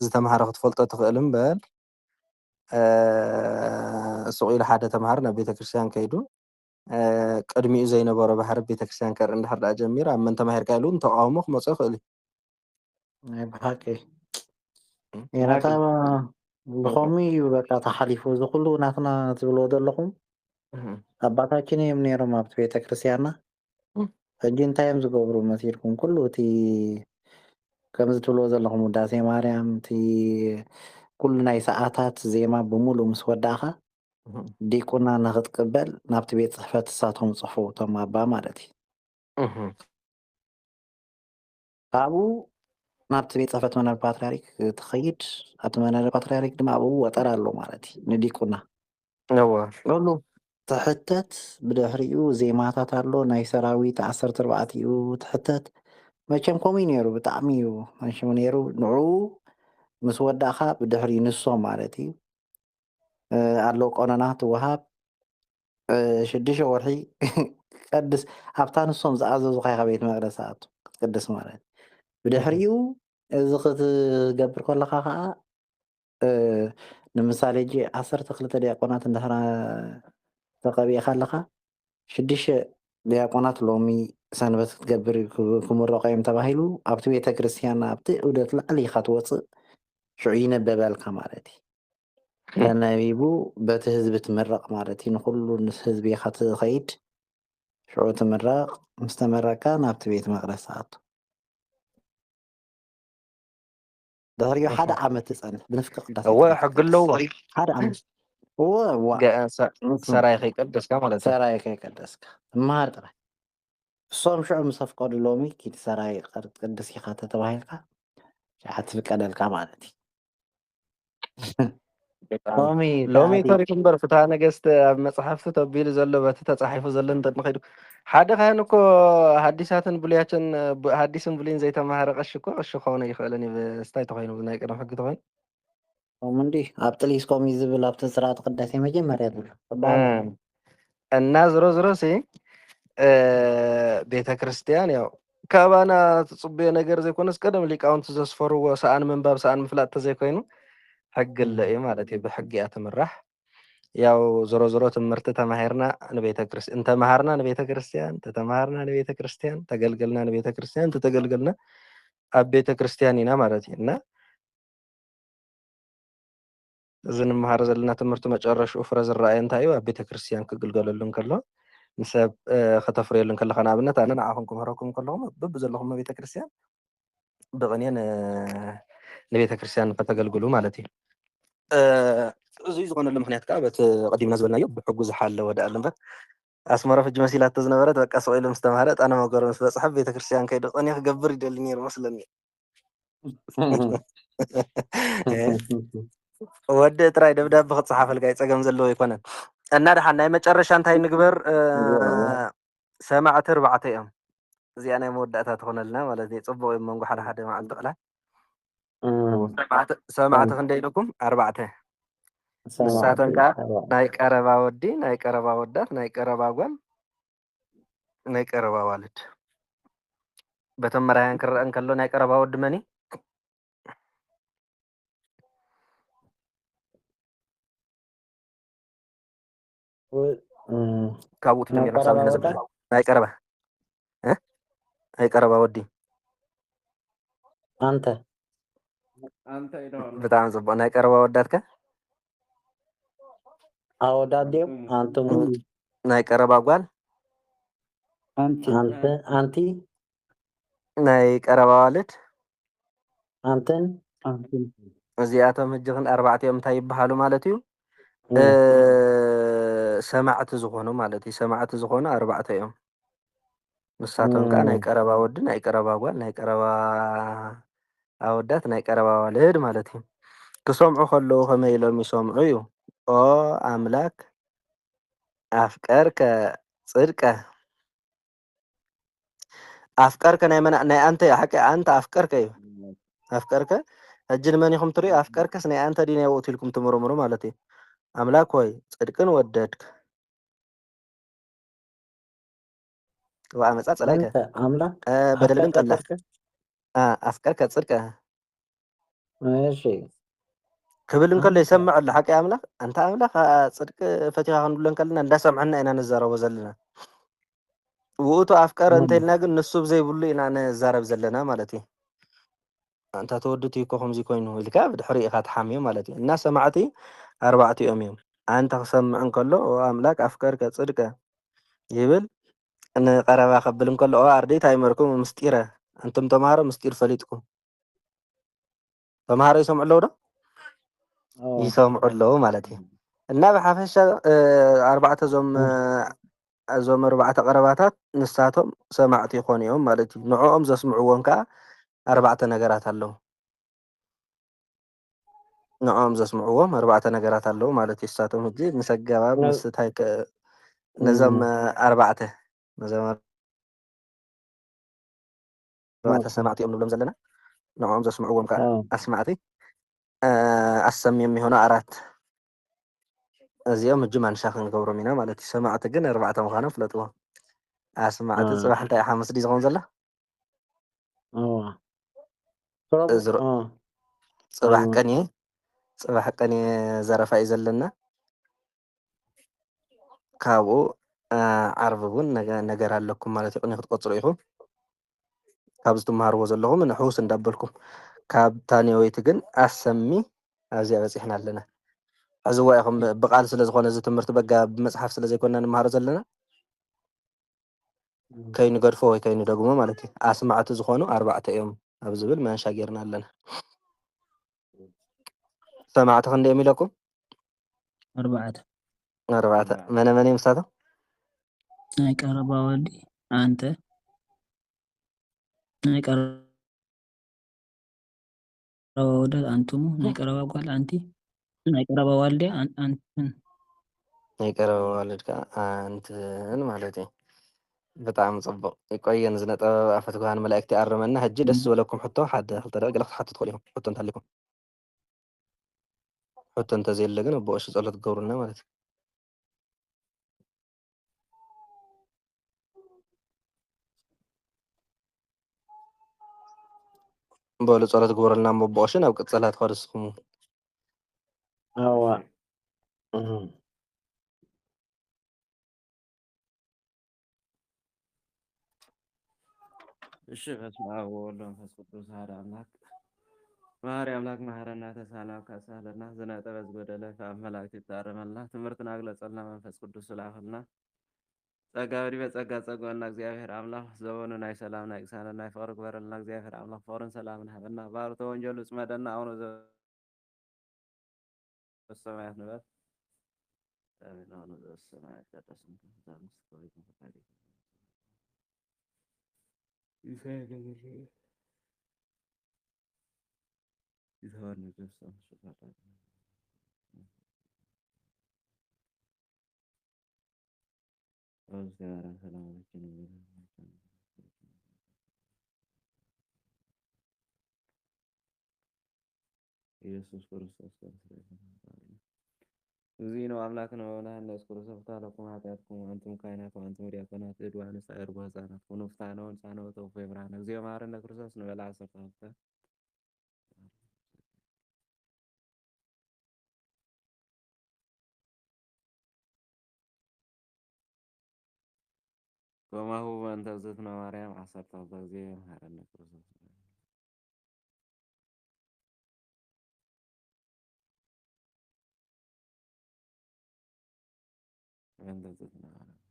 ዝተምሃረ ክትፈልጦ ትኽእል እምበር ስቕ ኢሉ ሓደ ተምሃሮ ናብ ቤተ ክርስቲያን ከይዱ ቅድሚኡ ዘይነበሮ ባሕሪ ቤተ ክርስቲያን ከርኢ እንድሕር ዳ ጀሚሩ ኣብ መን ተማሂርካ ኢሉ ተቃውሞ ክመፅእ ይኽእል እዩ ብሓቂ ነታ ብኸምኡ እዩ በቃ ተሓሊፉ እዚ ኩሉ ናትና ትብልዎ ዘለኹም ኣባታችን እዮም ነይሮም ኣብቲ ቤተ ክርስቲያንና ሕጂ እንታይ እዮም ዝገብሩ መሲልኩም ኩሉ እቲ ከምዚ ትብልዎ ዘለኹም ውዳሴ ማርያም እቲ ኩሉ ናይ ሰዓታት ዜማ ብምሉእ ምስ ወዳእኻ ዲቁና ንኽትቅበል ናብቲ ቤት ፅሕፈት እሳቶም ፅሕፉ እቶም ኣባ ማለት እዩ ካብኡ ናብቲ ቤት ፅሕፈት መንበሪ ፓትርያርክ ትኸይድ ኣብቲ መንበሪ ፓትርያርክ ድማ ኣብኡ ወጠር ኣሎ ማለት እዩ ንዲቁና ሉ ትሕተት ብድሕሪኡ ዜማታት ኣሎ ናይ ሰራዊት 14 እዩ ትሕተት መቸም ከምኡ ነይሩ ብጣዕሚ እዩ መቸም ነይሩ ንዕኡ ምስ ወዳእኻ ብድሕሪ ንሶም ማለት እዩ ኣሎ ቆነና ትወሃብ 6 ወርሒ ቀድስ ኣብታ ንሶም ዝኣዘዙ ኸይኻ ቤት መቅደስ ኣቱ ክትቅድስ ማለት ብድሕሪኡ እዚ ክትገብር ከለኻ ከዓ ንምሳሌ ጂ 12 ዲያቆናት እንድሕር ተቐቢእኻ ኣለኻ 6 ዲያቆናት ሎሚ ሰንበት ክትገብር ክምረቑ እዮም ተባሂሉ ኣብቲ ቤተ ክርስቲያን ኣብቲ ዑደት ላዕሊ ኢኻ ትወፅእ ሽዑ ይነበበልካ ማለት እዩ ተነቢቡ በቲ ህዝቢ ትምረቕ ማለት እዩ ንኩሉ ምስ ህዝቢ ኢኻ ትኸይድ ሽዑ ትምረቕ ምስ ተመረቕካ ናብቲ ቤት መቅደስ ኣቱ ድሕሪኡ ሓደ ዓመት ትፀንሕ ብንፍቂ ቅዳሴ ሕጊ ኣለዎ ሓደ ዓመት ሰራይ ከይቀደስካ ማለት እዩ ሰራይ ከይቀደስካ እምሃር ጥራይ እሶም ሽዑ ምስ ኣፍቀዱ ሎሚ ኪድ ሰራይ ቅድስ ኢኻ ተባሂልካ ሸሓ ትፍቀደልካ ማለት እዩ ሎሚ ታሪክ እምበር ፍትሃ ነገስት ኣብ መፅሓፍቲ ተቢሉ ዘሎ በቲ ተፃሒፉ ዘሎ እንተንኸይዱ ሓደ ካህን እኮ ሃዲሳትን ብሉያትን ሃዲስን ብሉይን ዘይተማሃረ ቀሺ እኮ ቀሺ ክኸውን ይኽእልን እዩ ስታይ ተኮይኑ ናይ ቀደም ሕጊ ተኮይኑ እንዲ ኣብ ጥሊስኮም እዩ ዝብል ኣብቲ ስርዓት ቅዳሴ መጀመርያ እና ዝሮ ዝሮ ሲ ቤተ ክርስቲያን ያው ካባና ትፅበዮ ነገር ዘይኮነስ ቀደም ሊቃውንቲ ዘስፈርዎ ሰኣን ምንባብ ሰኣን ምፍላጥ ተዘይኮይኑ ሕጊ ኣሎ እዩ ማለት እዩ ብሕጊ እያ ትምራሕ ያው ዞሮ ዞሮ ትምህርቲ ተማሂርና ንቤተ ክርስቲያን እንተማሃርና ንቤተ ክርስቲያን ተተማሃርና ንቤተ ክርስቲያን ተገልገልና ንቤተ ክርስቲያን ተተገልገልና ኣብ ቤተ ክርስቲያን ኢና ማለት እዩ እና እዚ ንምሃር ዘለና ትምህርቲ መጨረሽኡ ፍረ ዝረኣየ እንታይ እዩ ኣብ ቤተ ክርስቲያን ክግልገለሉ እንከሎ ንሰብ ከተፍርየሉ ከለኻ ንኣብነት ኣነ ንዓኹም ክምህረኩም ከለኹም በቢ ዘለኹም ቤተ ክርስቲያን ብቕንየን ንቤተ ክርስቲያን ከተገልግሉ ማለት እዩ እዚ ዝኾነሉ ምክንያት ከዓ በቲ ቀዲምና ዝበልናዮ ብሕጉ ዝሓለወ ዳኣለ እምበር ኣስመረ ፍጂ መሲላቶ ዝነበረት በቃ ስቑኢሉ ምስ ተምሃረ ጣነ መገሮ ምስ በፅሐ ቤተ ክርስቲያን ከይዲ ቅንየ ክገብር ይደሊ ነይሩ መስለኒ ወዲ ጥራይ ደብዳቤ ክፅሓፈልካ ፀገም ዘለዎ ይኮነን እና ድሓን ናይ መጨረሻ እንታይ ንግበር ሰማዕቲ 4 እዮም እዚኣ ናይ መወዳእታ ትኾነልና ማለት እዩ ፅቡቅ እዩ መንጎ ሓደ ሓደ መዓልቲ ቅላ ሰማዕቲ ክንደይ ኢልኩም 4 ንሳቶም ከዓ ናይ ቀረባ ወዲ ናይ ቀረባ ወዳት ናይ ቀረባ ጓል ናይ ቀረባ ዋልድ በቶም መራሕያን ክረአ እንከሎ ናይ ቀረባ ወዲ መኒ ካብኡ ትጀሚር ናይ ቀረባ ናይ ቀረባ ወዲ አንተ ብጣዕሚ ፅቡቅ ናይ ቀረባ ወዳትከ ኣወዳት ድዮም ኣንቱም ናይ ቀረባ ጓል ኣንቲ ናይ ቀረባ ዋልድ ኣንተን እዚኣቶም ሕጂ 4 እዮም እንታይ ይበሃሉ ማለት እዩ ሰማዕቲ ዝኾኑ ማለት እዩ ሰማዕቲ ዝኾኑ 4 እዮም ንሳቶም ከዓ ናይ ቀረባ ወዲ ናይ ቀረባ ጓል ናይ ቀረባ ኣወዳት ናይ ቀረባ ዋልድ ማለት እዩ ክሰምዑ ከለዉ ከመይ ኢሎም ይሰምዑ እዩ ኦ ኣምላክ ኣፍቀርከ ጽድቀ ኣፍቀርከ ናይ ኣንተ ሓቂ ኣንተ ኣፍቀርከ እዩ ኣፍቀርከ ሕጂ ንመን ኢኹም ትሪኡ ኣፍቀርከስ ናይ ኣንተ ዲ ናይ ወቅቱ ኢልኩም ትምርምሩ ማለት እዩ ኣምላክ ሆይ ጽድቅን ወደድክ ወአመፃ ጸላእከ አንተ አምላክ በደልንም አፍቀርከ ጠላህ ጽድቅ አፍቀርከ ጽድቀ እሺ ክብል እንከሎ አንተ ይሰምዕ ኣሎ ሓቂ ኣምላኽ እንታ ኣምላኽ ጽድቂ ፈቲኻ ክንብሎ ከለና እንዳሰምዐና ኢና ነዛረቦ ዘለና ውእቱ ኣፍቀረ እንተኢልና ግን ንሱ ብዘይብሉ ኢና ነዛረብ ዘለና ማለት እዩ እንታ ተወድቲ እኮ ከምዚ ኮይኑ ኢልካ ብድሕሪ ኢኻ ትሓምዮ ማለት እዩ እና ሰማዕቲ ኣርባዕቲኦም እዮም ኣንተ ክሰምዕ እንከሎ ኣምላክ ኣፍቀርከ ጽድቀ ይብል ንቀረባ ከብል እንከሎ ኣርዴት ኣይመርኩም ምስጢረ እንቱም ተምሃሮ ምስጢር ፈሊጥኩም ተምሃሮ ይሰምዑ ኣለዉ ዶ ይሰምዑ ኣለዉ ማለት እዩ እና ብሓፈሻ ኣርባዕተ እዞም ኣርባዕተ ቀረባታት ንሳቶም ሰማዕቲ ይኾኑ እዮም ማለት እዩ ንዕኦም ዘስምዕዎም ከዓ ኣርባዕተ ነገራት ኣለዉ ንዕኦም ዘስምዕዎም ኣርባዕተ ነገራት ኣለዉ ማለት እዩ ንሳቶም ሕጂ ምስ ኣገባብ ምስ እንታይ ነዞም ኣርባዕተ ነዞም ኣርባዕተ ሰማዕቲ እዮም ንብሎም ዘለና ንዕኦም ዘስምዕዎም ከዓ ኣስማዕቲ ኣሰሚዮም የሚሆኑ ኣራት እዚኦም ሕጂ ማንሻ ክንገብሮም ኢና ማለት እዩ ሰማዕቲ ግን ኣርባዕተ ምዃኖም ፍለጥዎም ኣስማዕቲ ፅባሕ እንታይ ሓሙስ ድዩ ዝኸውን ዘሎ ፅባሕ ቀኒ ዘረፋ እዩ ዘለና ካብኡ ዓርቢ እውን ነገር ኣለኩም ማለት እዩ ቅኒ ክትቆፅሩ ኢኹም ካብ ዝትመሃርዎ ዘለኹም ንሕውስ እንዳበልኩም ካብ ታኒወይቲ ግን ኣሰሚ ኣብዚኣ በፂሕና ኣለና ሕዝዋ ኢኹም ብቃል ስለ ዝኾነ እዚ ትምህርቲ በጋ ብመፅሓፍ ስለ ዘይኮንና ንመሃሮ ዘለና ከይንገድፎ ወይ ከይንደግሞ ማለት እዩ ኣስማዕቲ ዝኾኑ ኣርባዕተ እዮም ኣብ ዝብል መንሻ ጌርና ኣለና ሰማዕቲ ክንደይ እዮም ኢለኩም ኣርባዕተ መነ መነ እዮም ንሳቶም ናይ ቀረባ ወዲ አንተ ናይ ቀረባ ወዲ አንቱሙ ናይ ቀረባ ጓል አንቲ ናይ ቀረባ ዋልደ አንትን ናይ ቀረባ ዋልድ ከዓ አንትን ማለት እዩ ብጣዕሚ ፅቡቅ ይቆየን ዝነጠበ ኣፈ ትጉሃን መላእክቲ ይኣርመና ሕጂ ደስ ዝበለኩም ሕቶ ሓደ ክልተ ደቂቕ ገለ ክትሓቱ ትኽእሉ ኢኹም ሕቶ እንተሃልዩኩም ሕቶ እንተዘየለ ግን ኣቦ ቀሺ ጸሎት ትገብሩልና ማለት እዩ በሉ ጸሎት ግበረልና ኣቦ ቀሺ ናብ ቅጸላት ትኸዱ ንስኹም ኣዋ እሺ በስመ አብ ወወልድ ወመንፈስ ቅዱስ አሐዱ አምላክ መሐሪ አምላክ መሐረና ተሳላው ካሳለና ዝነጠበ ዝጎደለ ካብ መላእክት ይታረመልና ትምህርትን አግለጸልና መንፈስ ቅዱስ ስላክልና ጸጋ ወዲበ ጸጋ ጸጎና እግዚአብሔር አምላክ ዘበኑ ናይ ሰላም ናይ ቅሳነ ናይ ፍቅሪ ግበረልና እግዚአብሔር አምላክ ፍቅርን ሰላምን ሃበና ባርቶ ወንጀሉ ጽመደና አሁን በሰማያት ንበር አሜን አሁን በሰማያት ተቀደስን ተዛምስ ተወይኩን ፈቃዴ ይዘዋል ንገሰም ስፋታ እግዚአብሔር ሰላማችን ኢየሱስ ክርስቶስ እዚህን አምላክን ወላህን ለስኩርሰፍ ታለኩም ኃጢአትኩም አንቱም ካህናት ወአንቱም ዲያቆናት እድ ዋንስ አይርጉ ህፃናት ሁኑ ፍታነውን ሳነው ተውፎ ይብራን እግዚኦ መሐረነ ክርስቶስ ንበላ አሰርተ ወማሁ በእንተ እግዝእትነ ማርያም ዓሰርተ እግዚኦ መሐረነ ክርስቶስ በእንተ እግዝእትነ ማርያም